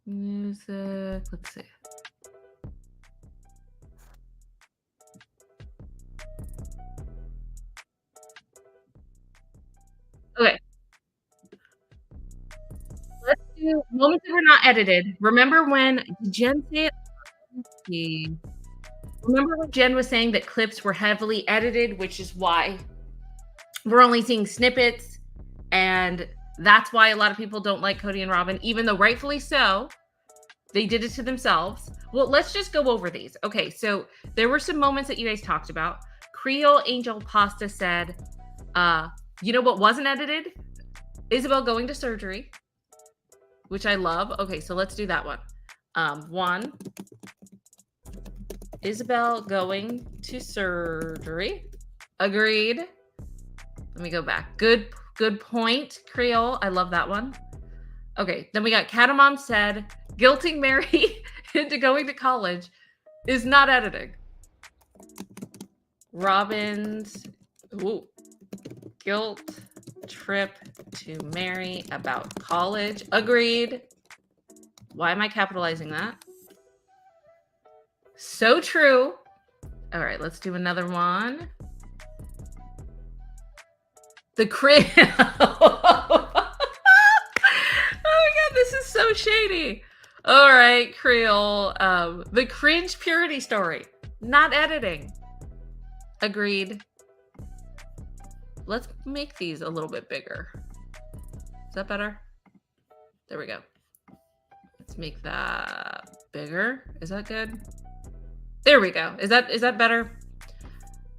music. Let's see. Okay. Let's do moments that were not edited. Remember when Jen said, remember when Jen was saying that clips were heavily edited, which is why we're only seeing snippets, and that's why a lot of people don't like Kody and Robyn, even though rightfully so. They did it to themselves. Well, let's just go over these. Okay, so there were some moments that you guys talked about. Creole Angel Pasta said, you know what wasn't edited? Isabel going to surgery, which I love. Okay, so let's do that one. One, Isabel going to surgery. Agreed. Let me go back. Good point, Creole. I love that one. Okay, then we got Catamom said, guilting Meri into going to college is not editing. Robyn's guilt trip to Meri about college. Agreed. Why am I capitalizing that? So true. All right, let's do another one. The cringe. Oh my God, this is so shady. All right, Creole. The cringe purity story. Not editing. Agreed. Let's make these a little bit bigger. Is that better? There we go. Let's make that bigger. Is that good? There we go. Is that better?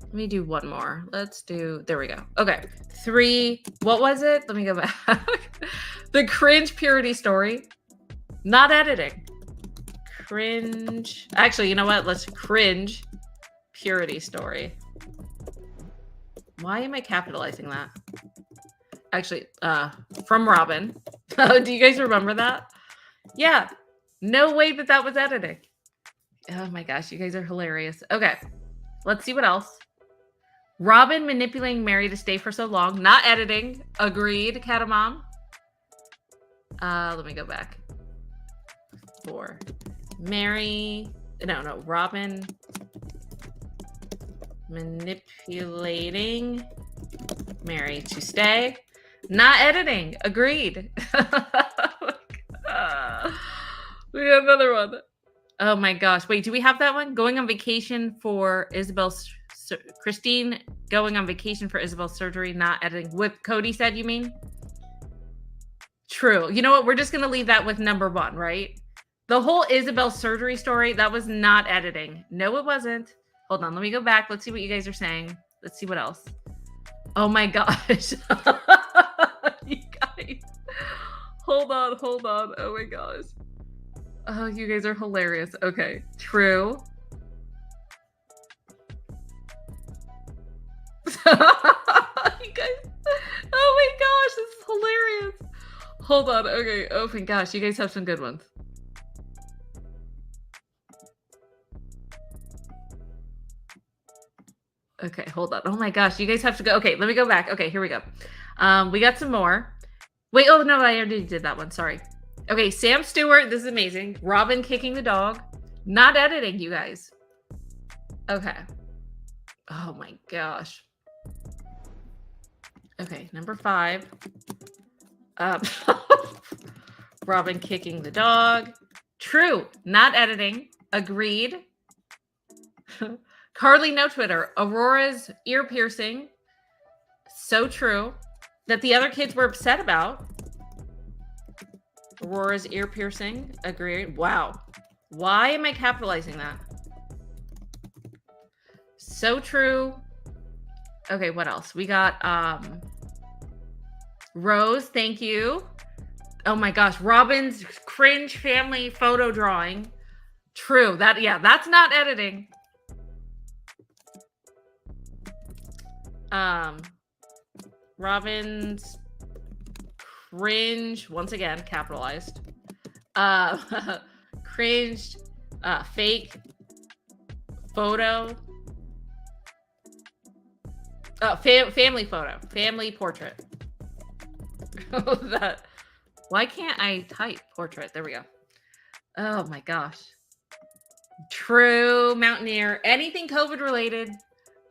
Let me do one more. Let's do, there we go. Okay. 3, what was it? Let me go back. The cringe purity story. Not editing. Cringe. Actually, you know what? Let's cringe purity story. Why am I capitalizing that? Actually, from Robyn. Do you guys remember that? Yeah. No way that was editing. Oh my gosh, you guys are hilarious. Okay. Let's see what else. Robyn manipulating Meri to stay for so long. Not editing. Agreed, Catamom. Let me go back. 4. Meri. No. Robyn manipulating Meri to stay. Not editing. Agreed. We got another one. Oh my gosh. Wait, do we have that one? Going on vacation for Isabel's... Christine going on vacation for Isabel's surgery, not editing. What Kody said, you mean? True. You know what? We're just going to leave that with number 1, right? The whole Isabel surgery story, that was not editing. No, it wasn't. Hold on. Let me go back. Let's see what you guys are saying. Let's see what else. Oh my gosh. You guys. Hold on. Oh my gosh. Oh, you guys are hilarious. Okay. True. You guys. Oh my gosh. This is Hold on. Okay. Oh my gosh, you guys have some good ones. Okay, hold on. Oh my gosh, you guys have to go. Okay, let me go back. Okay, here we go. We got some more. Wait, oh no, I already did that one. Sorry. Okay, Sam Stewart. This is amazing. Robyn kicking the dog. Not editing, you guys. Okay. Oh my gosh. Okay, number 5. Robyn kicking the dog. True. Not editing. Agreed. Carly, no Twitter. Aurora's ear piercing. So true. That the other kids were upset about. Aurora's ear piercing. Agreed. Wow. Why am I capitalizing that? So true. Okay, what else? We got Rose, thank you. Oh my gosh, Robyn's cringe family photo drawing. True. That's not editing. Robyn's cringe, once again, capitalized. Cringed, fake photo. Family photo, family portrait. Why can't I type portrait? There we go. Oh my gosh. True, Mountaineer. Anything COVID related.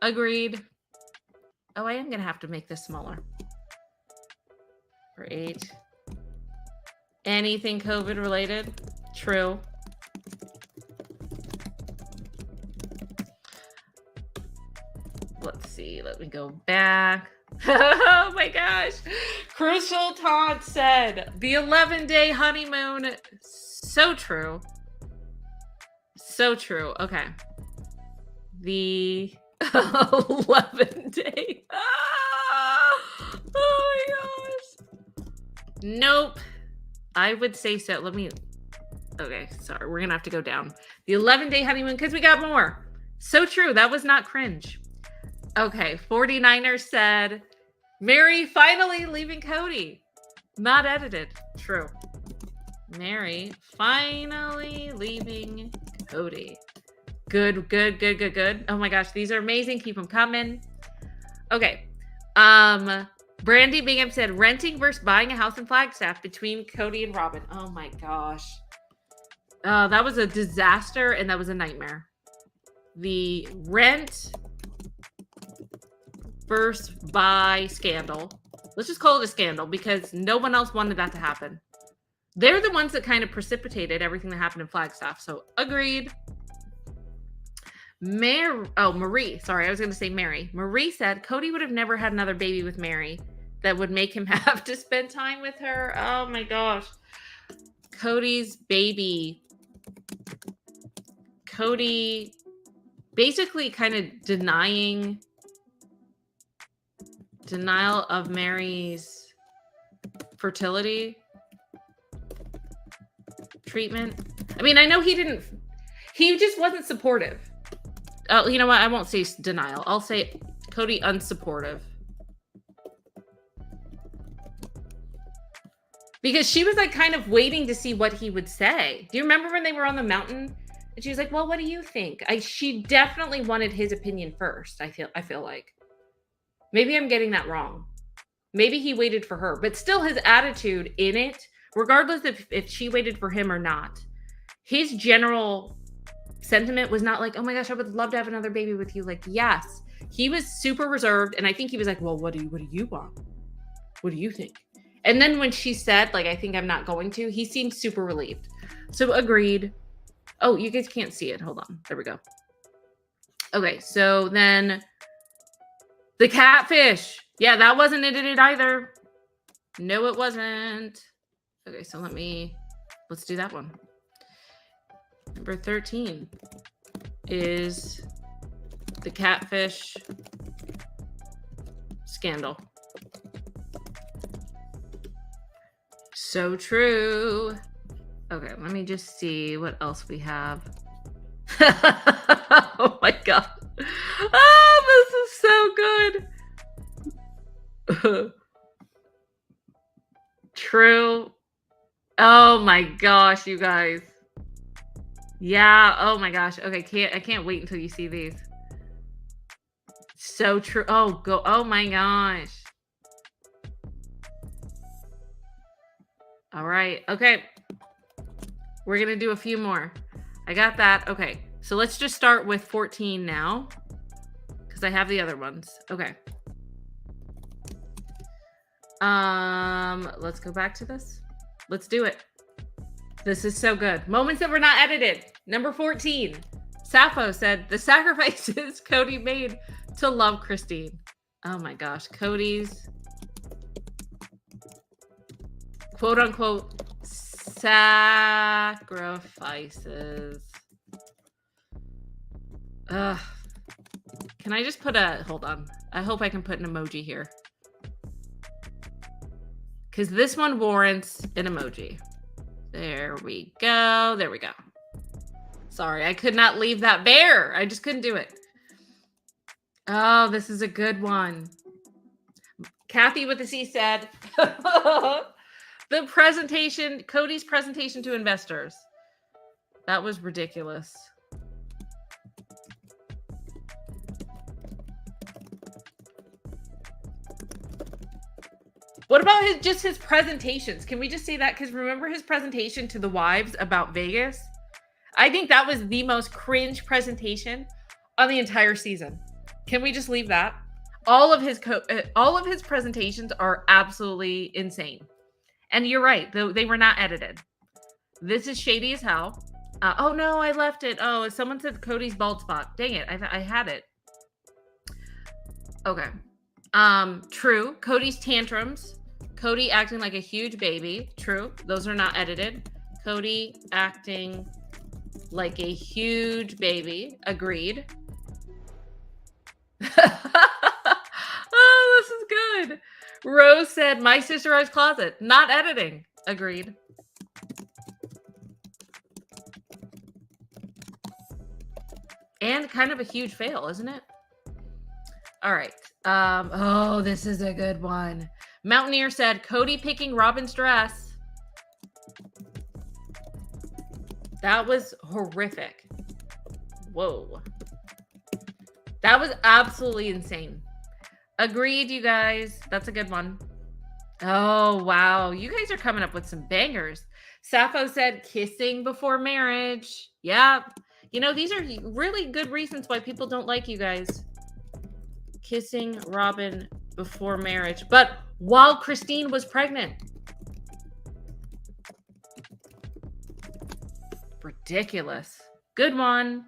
Agreed. Oh, I am going to have to make this smaller. For 8. Anything COVID related. True. Let's see. Let me go back. Oh my gosh. Crucial Todd said the 11-day honeymoon. So true. So true. Okay. The 11-day. Oh my gosh. Nope. I would say so. Let me. Okay. Sorry. We're going to have to go down. The 11-day honeymoon because we got more. So true. That was not cringe. Okay, 49ers said, Meri finally leaving Kody. Not edited. True. Meri finally leaving Kody. Good, good, good, good, good. Oh my gosh, these are amazing. Keep them coming. Okay. Brandy Bingham said, renting versus buying a house in Flagstaff between Kody and Robyn. Oh my gosh. That was a disaster and that was a nightmare. The rent first buy scandal. Let's just call it a scandal because no one else wanted that to happen. They're the ones that kind of precipitated everything that happened in Flagstaff. So agreed. Marie. Sorry, I was going to say Meri. Marie said Kody would have never had another baby with Meri that would make him have to spend time with her. Oh my gosh. Kody's baby. Kody basically kind of denial of Meri's fertility treatment. I mean, I know he just wasn't supportive. You know what? I won't say denial. I'll say Kody unsupportive. Because she was like kind of waiting to see what he would say. Do you remember when they were on the mountain? And she was like, well, what do you think? She definitely wanted his opinion first, I feel like. Maybe I'm getting that wrong. Maybe he waited for her, but still his attitude in it, regardless if she waited for him or not, his general sentiment was not like, oh my gosh, I would love to have another baby with you. Like, yes, he was super reserved. And I think he was like, well, what do you want? What do you think? And then when she said, like, I think I'm not going to, he seemed super relieved. So agreed. Oh, you guys can't see it. Hold on. There we go. Okay. So then the catfish. Yeah, that wasn't edited either. No, it wasn't. Okay, so let's do that one. Number 13 is the catfish scandal. So true. Okay, let me just see what else we have. Oh my god. Oh, this is so good. True. Oh my gosh, you guys. Yeah. Oh my gosh. Okay. I can't wait until you see these. So true. Oh my gosh. All right. Okay. We're going to do a few more. I got that. Okay. So let's just start with 14 now, because I have the other ones. Okay. Let's go back to this. Let's do it. This is so good. Moments that were not edited. Number 14. Sappho said the sacrifices Kody made to love Christine. Oh my gosh. Kody's quote unquote sacrifices. Ugh. Can I just put hold on. I hope I can put an emoji here, because this one warrants an emoji. There we go. There we go. Sorry, I could not leave that bare. I just couldn't do it. Oh, this is a good one. Kathy with the C said, the presentation, Kody's presentation to investors. That was ridiculous. What about his presentations? Can we just say that? Because remember his presentation to the wives about Vegas? I think that was the most cringe presentation on the entire season. Can we just leave that? All of his presentations are absolutely insane. And you're right, they were not edited. This is shady as hell. Oh no, I left it. Oh, someone said Kody's bald spot. Dang it, I had it. Okay. True. Kody's tantrums. Kody acting like a huge baby. True. Those are not edited. Kody acting like a huge baby. Agreed. Oh, this is good. Rose said, my sister's closet. Not editing. Agreed. And kind of a huge fail, isn't it? All right. Oh, this is a good one. Mountaineer said, Kody picking Robyn's dress. That was horrific. Whoa. That was absolutely insane. Agreed, you guys. That's a good one. Oh, wow. You guys are coming up with some bangers. Sappho said, kissing before marriage. Yeah. You know, these are really good reasons why people don't like you guys. Kissing Robyn before marriage, but while Christine was pregnant. Ridiculous. Good one.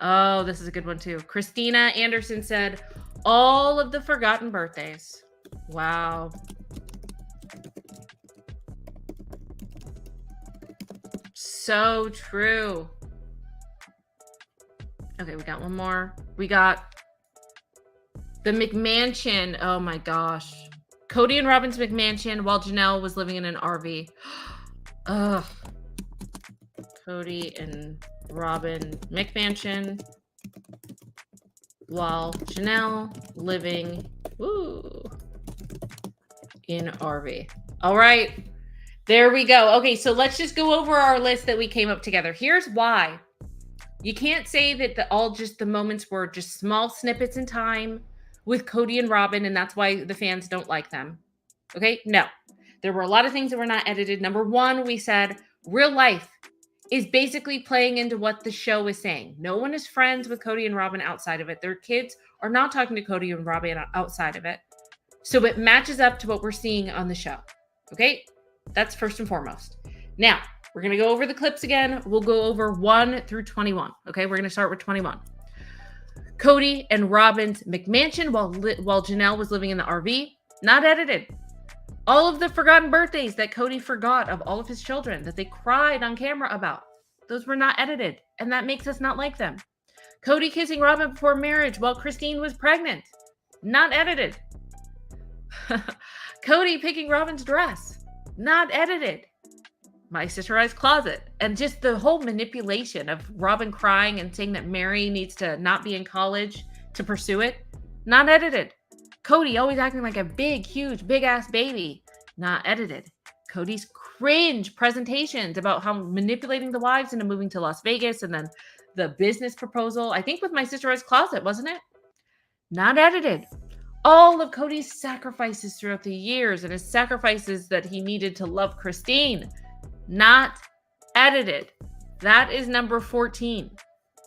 Oh, this is a good one too. Christina Anderson said, all of the forgotten birthdays. Wow. So true. Okay, we got one more. We got the McMansion. Oh my gosh. Kody and Robyn's McMansion while Janelle was living in an RV. Ugh. Kody and Robyn McMansion while Janelle living in RV. All right. There we go. Okay, so let's just go over our list that we came up together. Here's why. You can't say that the moments were just small snippets in time with Kody and Robyn, and that's why the fans don't like them. Okay? No. There were a lot of things that were not edited. Number one, we said real life is basically playing into what the show is saying. No one is friends with Kody and Robyn outside of it. Their kids are not talking to Kody and Robyn outside of it. So it matches up to what we're seeing on the show. Okay? That's first and foremost. Now, we're going to go over the clips again. We'll go over 1 through 21. Okay? We're going to start with 21. Kody and Robyn's McMansion while Janelle was living in the RV. Not edited. All of the forgotten birthdays that Kody forgot of all of his children that they cried on camera about. Those were not edited. And that makes us not like them. Kody kissing Robyn before marriage while Christine was pregnant. Not edited. Kody picking Robyn's dress. Not edited. My sister's closet. And just the whole manipulation of Robyn crying and saying that Meri needs to not be in college to pursue it. Not edited. Kody always acting like a big, huge, big-ass baby. Not edited. Kody's cringe presentations about how manipulating the wives into moving to Las Vegas, and then the business proposal, I think with My Sister's Closet, wasn't it? Not edited. All of Kody's sacrifices throughout the years and his sacrifices that he needed to love Christine, not edited. That is number 14.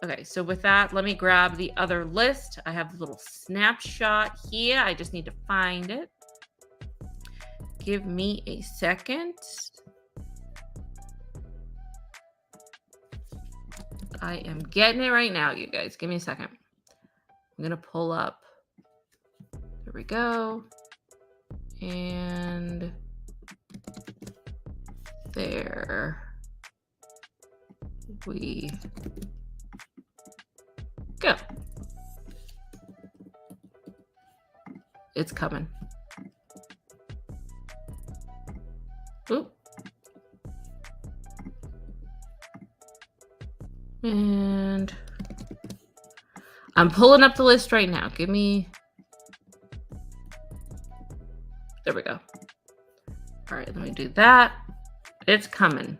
Okay, so with that, let me grab the other list. I have a little snapshot here. I just need to find it. Give me a second. I am getting it right now, you guys. Give me a second. I'm going to pull up. There we go. And there we go. It's coming. Oop. And I'm pulling up the list right now. Give me. There we go. All right, let me do that. It's coming.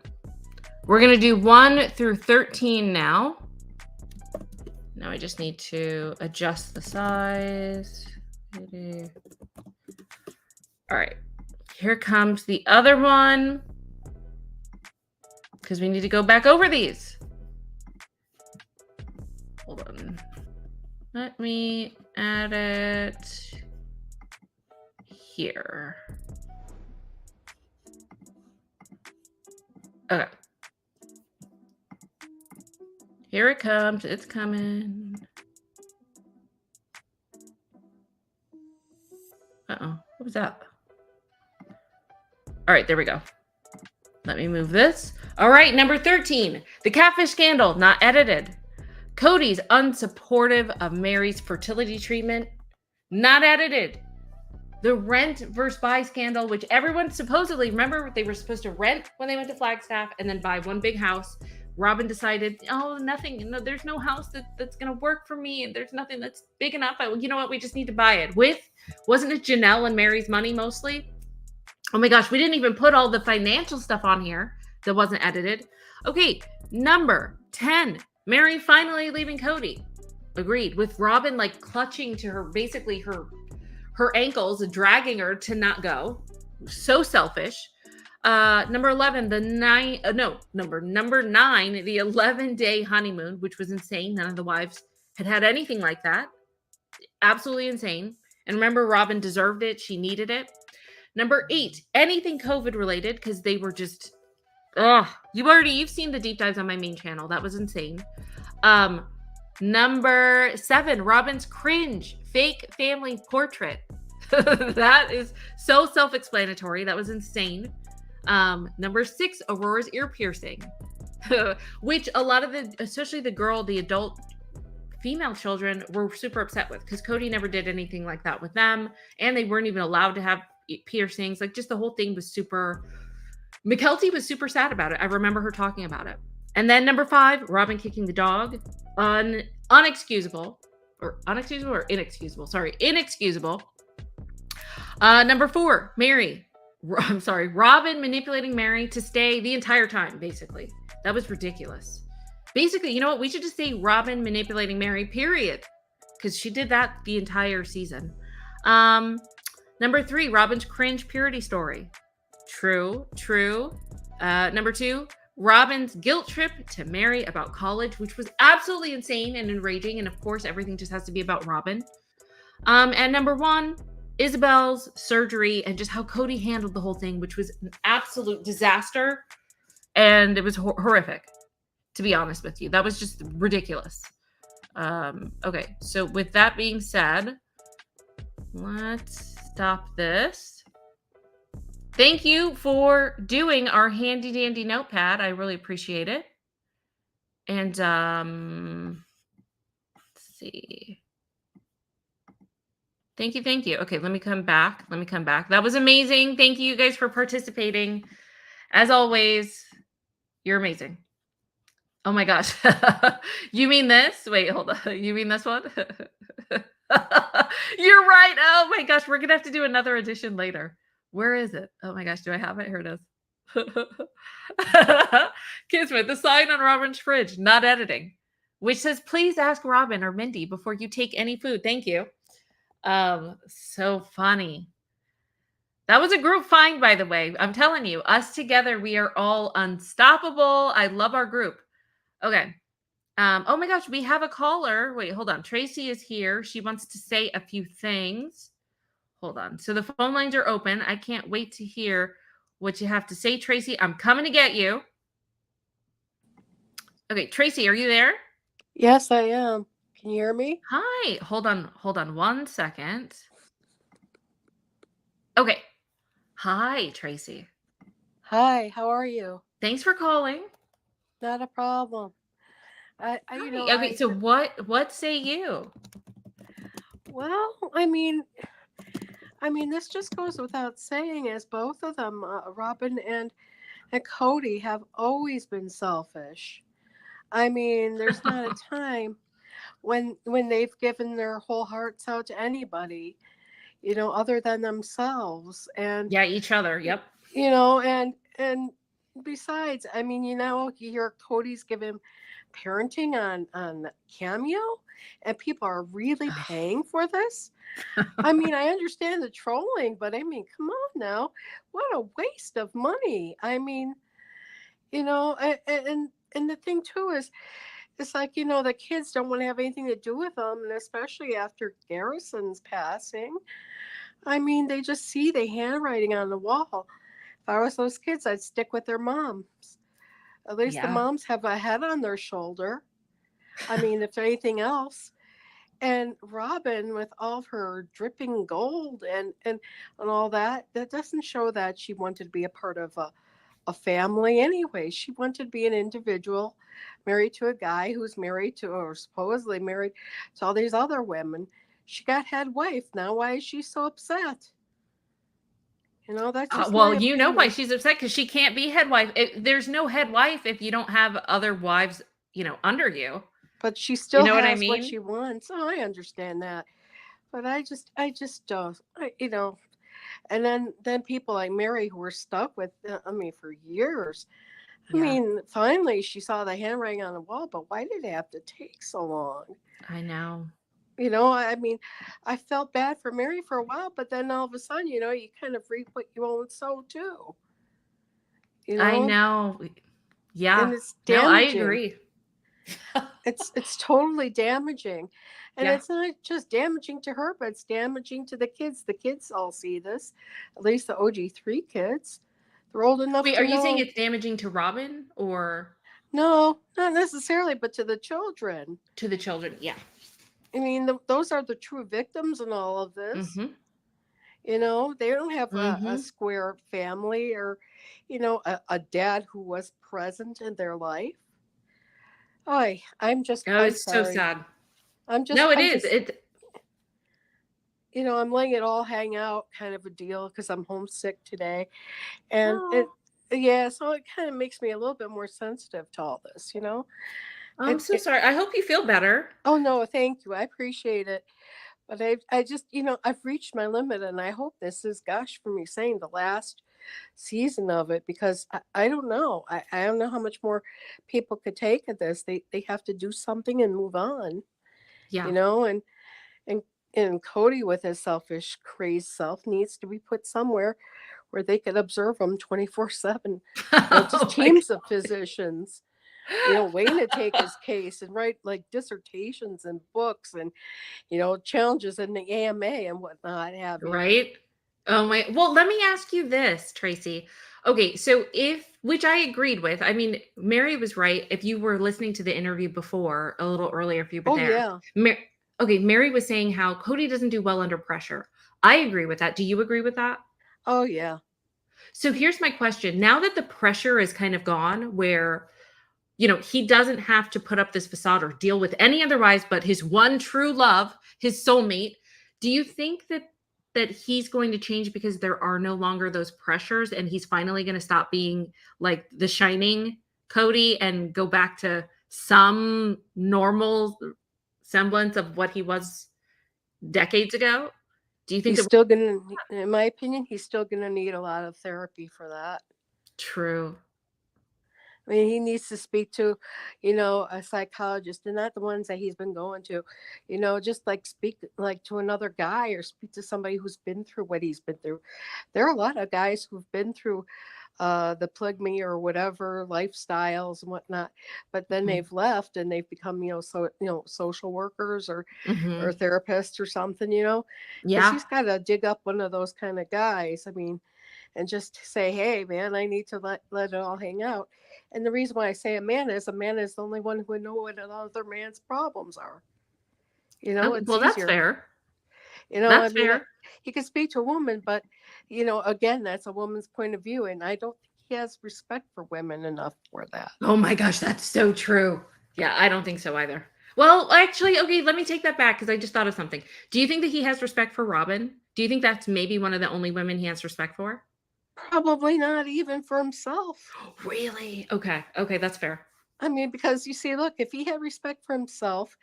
We're going to do 1 through 13 now. Now I just need to adjust the size. All right. Here comes the other one, because we need to go back over these. Hold on. Let me add it here. Okay. Here it comes. It's coming. Uh-oh. What was that? All right, there we go. Let me move this. All right, number 13. The catfish scandal, not edited. Kody's unsupportive of Meri's fertility treatment, not edited. The rent versus buy scandal, which everyone supposedly, remember they were supposed to rent when they went to Flagstaff and then buy one big house. Robyn decided, oh, nothing, no, there's no house that's going to work for me. And there's nothing that's big enough. You know what? We just need to buy it. Wasn't it Janelle and Meri's money mostly? Oh my gosh, we didn't even put all the financial stuff on here that wasn't edited. Okay, number 10, Meri finally leaving Kody. Agreed. With Robyn like clutching to her, basically her ankles and dragging her to not go. So selfish. Number 11, number 9, the 11-day honeymoon, which was insane. None of the wives had anything like that. Absolutely insane. And remember, Robyn deserved it. She needed it. Number 8, anything COVID related, because they were just, you've seen the deep dives on my main channel. That was insane. Number 7, Robyn's cringe fake family portrait. That is so self-explanatory. That was insane. Number 6, Aurora's ear piercing, which a lot of especially the adult female children were super upset with, because Kody never did anything like that with them. And they weren't even allowed to have piercings. Like, just the whole thing was super, McKelty was super sad about it. I remember her talking about it. And then number 5, Robyn kicking the dog. Inexcusable. Number 4, Robyn manipulating Meri to stay the entire time, basically. That was ridiculous. Basically, you know what? We should just say Robyn manipulating Meri, period. Because she did that the entire season. Number 3, Robyn's cringe purity story. True. Number 2, Robyn's guilt trip to Meri about college, which was absolutely insane and enraging. And of course, everything just has to be about Robyn. And number 1, Isabel's surgery and just how Kody handled the whole thing, which was an absolute disaster. And it was horrific, to be honest with you. That was just ridiculous. Okay, so with that being said, let's stop this. Thank you for doing our handy dandy notepad. I really appreciate it. And let's see. Thank you. Okay, let me come back. That was amazing. Thank you guys for participating. As always, you're amazing. Oh my gosh. You mean this? Wait, hold on. You mean this one? You're right. Oh my gosh. We're going to have to do another edition later. Where is it? Oh my gosh. Do I have it? Here it is. Kismet, the sign on Robyn's fridge, not editing, which says, please ask Robyn or Mindy before you take any food. Thank you. So funny. That was a group find, by the way. I'm telling you, us together, we are all unstoppable. I love our group. Okay. Oh my gosh, we have a caller. Wait, hold on. Tracy is here. She wants to say a few things. Hold on. So the phone lines are open. I can't wait to hear what you have to say, Tracy. I'm coming to get you. Okay, Tracy, are you there? Yes, I am. Can you hear me? Hi. Hold on 1 second. Okay. Hi, Tracy. Hi, how are you? Thanks for calling. Not a problem. Okay, so what say you? Well, this just goes without saying, as both of them, Robyn and Kody, have always been selfish. I mean, there's not a time when they've given their whole hearts out to anybody, other than themselves. And yeah, each other. Yep. And besides, you hear Cody's giving parenting on Cameo, and people are really paying for this. I understand the trolling, but come on now, what a waste of money. And the thing too is, it's like, the kids don't want to have anything to do with them, and especially after Garrison's passing. They just see the handwriting on the wall. If I was those kids, I'd stick with their moms. At least the moms have a head on their shoulder. If anything else. And Robyn, with all of her dripping gold and all that doesn't show that she wanted to be a part of a family anyway. She wanted to be an individual, married to a guy who's married to, or supposedly married to, all these other women. She got head wife. Now why is she so upset? That's just well, you know why she's upset, because she can't be head wife. There's no head wife if you don't have other wives, under you. But she still what has what she wants. Oh, I understand that. But I just don't, and then people like Meri, who were stuck with, for years. Finally she saw the handwriting on the wall, but why did it have to take so long? I know. I felt bad for Meri for a while, but then all of a sudden, you kind of reap what you own sow too. I know. Yeah. And it's damaging. No, I agree. It's totally damaging. And it's not just damaging to her, but it's damaging to the kids. The kids all see this, at least the OG3 kids. They're old enough to know. Wait, are you saying it's damaging to Robyn, or? No, not necessarily, but to the children. To the children, yeah. Those are the true victims in all of this. Mm-hmm. They don't have a square family, or, a dad who was present in their life. I'm it's sorry. so sad. I'm letting it all hang out, kind of a deal, because I'm homesick today. And so it kind of makes me a little bit more sensitive to all this, I'm so sorry. I hope you feel better. Oh, no, thank you. I appreciate it. But I just, I've reached my limit, and I hope this is, gosh, for me saying, the last season of it, because I don't know. I don't know how much more people could take of this. They have to do something and move on. Yeah. And Kody, with his selfish, crazed self, needs to be put somewhere where they could observe him 24/7. Just teams of physicians, waiting to take his case and write like dissertations and books and, challenges in the AMA and whatnot. Right. Oh my. Well, let me ask you this, Tracy. Okay, so which I agreed with. Meri was right. If you were listening to the interview before, a little earlier, if you were there. Yeah. Meri was saying how Kody doesn't do well under pressure. I agree with that. Do you agree with that? Oh, yeah. So here's my question. Now that the pressure is kind of gone, where, he doesn't have to put up this facade or deal with any other wives but his one true love, his soulmate, do you think that he's going to change because there are no longer those pressures, and he's finally going to stop being like the shining Kody and go back to some normal semblance of what he was decades ago? Do you think he's still gonna, in my opinion, he's still gonna need a lot of therapy for that? True. I mean, he needs to speak to, a psychologist, and not the ones that he's been going to, just like speak like to another guy or speak to somebody who's been through what he's been through. There are a lot of guys who've been through the polygamy or whatever lifestyles and whatnot, but then they've left and they've become, social workers or therapists or something, Yeah. He's got to dig up one of those kind of guys. I mean, and just say, hey, man, I need to let it all hang out. And the reason why I say a man is the only one who would know what another man's problems are. It's well, that's easier. fair. That's fair. He could speak to a woman, but, again, that's a woman's point of view. And I don't think he has respect for women enough for that. Oh my gosh, that's so true. Yeah, I don't think so either. Well, actually, okay, let me take that back because I just thought of something. Do you think that he has respect for Robyn? Do you think that's maybe one of the only women he has respect for? Probably not even for himself. Really? Okay, that's fair. I mean, because you see, look, if he had respect for himself,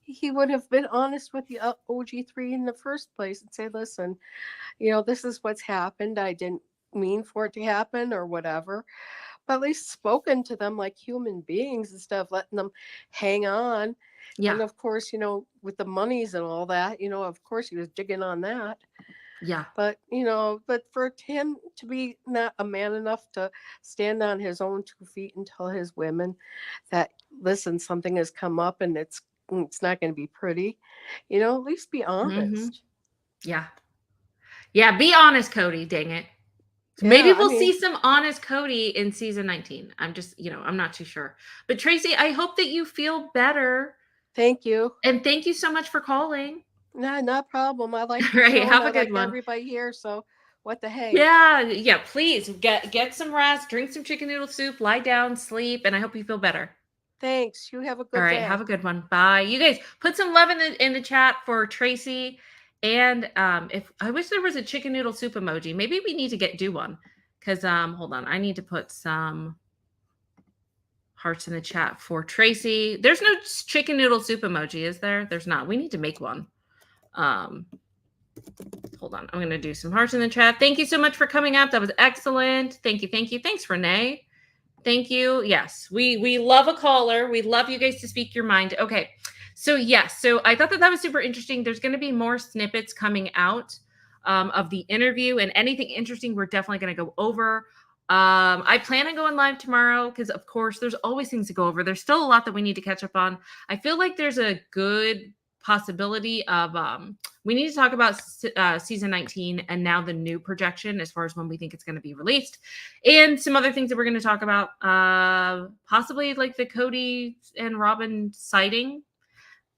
he would have been honest with the OG3 in the first place and say, listen, this is what's happened. I didn't mean for it to happen or whatever, but at least spoken to them like human beings instead of letting them hang on. Yeah. And of course, with the monies and all that, of course he was digging on that. Yeah. But, but for him to be not a man enough to stand on his own 2 feet and tell his women that, listen, something has come up and it's not going to be pretty, at least be honest. Yeah. Yeah. Be honest, Kody. Dang it. Yeah, Maybe we'll see some honest Kody in season 19. I'm just, I'm not too sure. But Tracy, I hope that you feel better. Thank you. And thank you so much for calling. No, no problem. I like All right, have a good one. Everybody here, so what the heck? Yeah. Please get some rest, drink some chicken noodle soup, lie down, sleep, and I hope you feel better. Thanks. You have a good day. All right, have a good one. Bye. You guys put some love in the chat for Tracy. And if I wish there was a chicken noodle soup emoji. Maybe we need to do one. Because hold on, I need to put some hearts in the chat for Tracy. There's no chicken noodle soup emoji, is there? There's not. We need to make one. Hold on. I'm going to do some hearts in the chat. Thank you so much for coming up. That was excellent. Thank you. Thanks, Renee. Thank you. Yes, we love a caller. We love you guys to speak your mind. Okay. So yes. So I thought that was super interesting. There's going to be more snippets coming out of the interview, and anything interesting we're definitely going to go over. I plan on going live tomorrow because, of course, there's always things to go over. There's still a lot that we need to catch up on. I feel like there's a good possibility of we need to talk about season 19 and now the new projection as far as when we think it's going to be released, and some other things that we're going to talk about, possibly like the Kody and Robyn sighting.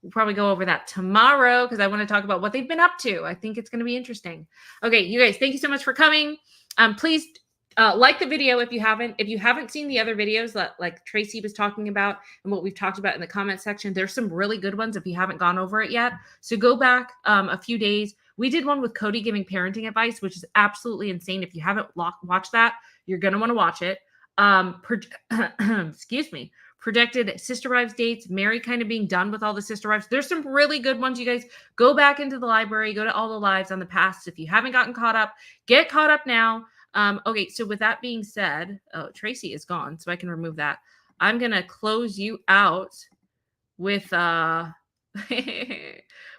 We'll probably go over that tomorrow because I want to talk about what they've been up to. I think it's going to be interesting. Okay, you guys, thank you so much for coming. Please like the video if you haven't. If you haven't seen the other videos that like Tracy was talking about and what we've talked about in the comment section, there's some really good ones if you haven't gone over it yet. So go back a few days. We did one with Kody giving parenting advice, which is absolutely insane. If you haven't watched that, you're going to want to watch it. Excuse me. Projected Sister Wives dates, Meri kind of being done with all the Sister Wives. There's some really good ones, you guys. Go back into the library, go to all the lives on the past. If you haven't gotten caught up, get caught up now. Okay, so with that being said, Tracy is gone, so I can remove that. I'm going to close you out with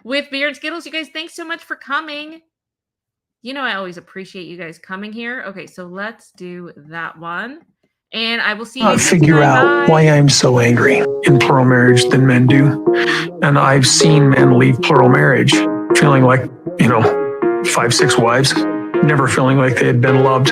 with Beer and Skittles. You guys, thanks so much for coming. You know I always appreciate you guys coming here. Okay, so let's do that one. And I will see you. I figure out why I'm so angry in plural marriage than men do. And I've seen men leave plural marriage feeling like, 5, 6 wives, never feeling like they had been loved.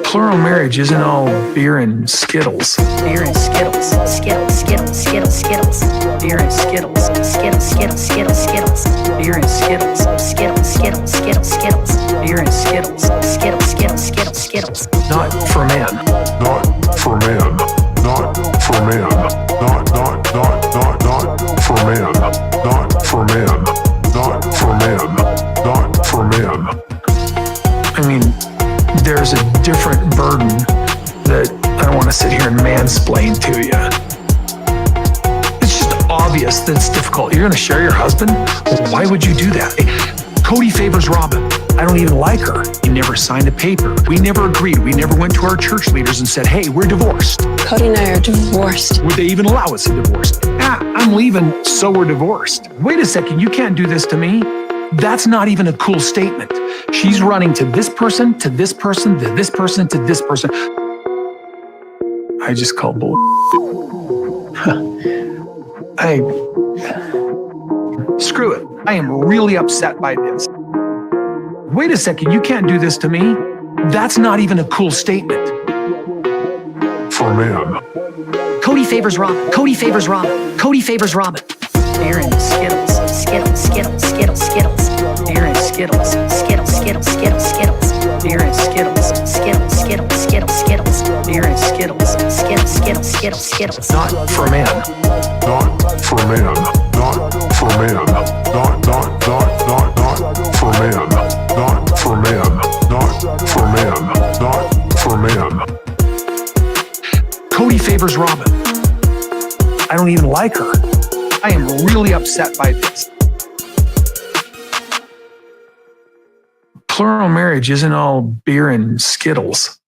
Plural marriage isn't all beer and Skittles. Beer and Skittles. Skittles, Skittles, Skittles, Skittles. Beer and Skittles. Skittles, Skittles, Skittles, Skittles. Beer and Skittles. Skittles, Skittles, Skittles, Skittles. Beer and Skittles. Skittles, Skittles, Skittles, Skittles. Not for men. Not for men. Not for men. Not for men. Not for men. Not for men. Not for men. I mean, there's a different burden that I don't want to sit here and mansplain to you. It's just obvious that it's difficult. You're going to share your husband? Why would you do that? Kody favors Robyn. I don't even like her. We never signed a paper. We never agreed. We never went to our church leaders and said, hey, we're divorced. Kody and I are divorced. Would they even allow us a divorce? I'm leaving, so we're divorced. Wait a second, you can't do this to me. That's not even a cool statement. She's running to this person, to this person, to this person, to this person. I just call bull. Screw it. I am really upset by this. Wait a second, you can't do this to me. That's not even a cool statement. For men. Kody favors Robyn. Kody favors Robyn. Kody favors Robyn. Beer and Skittles. Skittles, Skittles, Skittles, Skittles. Beer and Skittles. Skittles, Skittles, Skittles, Skittles. Beer and Skittles. Skittles, Skittles, Skittles, Skittles. Beer and Skittles. Skittles, Skittles, Skittles, Skittles. Not for men. Not for men. Not for men. Not for men. Not for men. Not for men. Not for men. Kody favors Robyn. I don't even like her. I am really upset by this. Plural marriage isn't all beer and Skittles.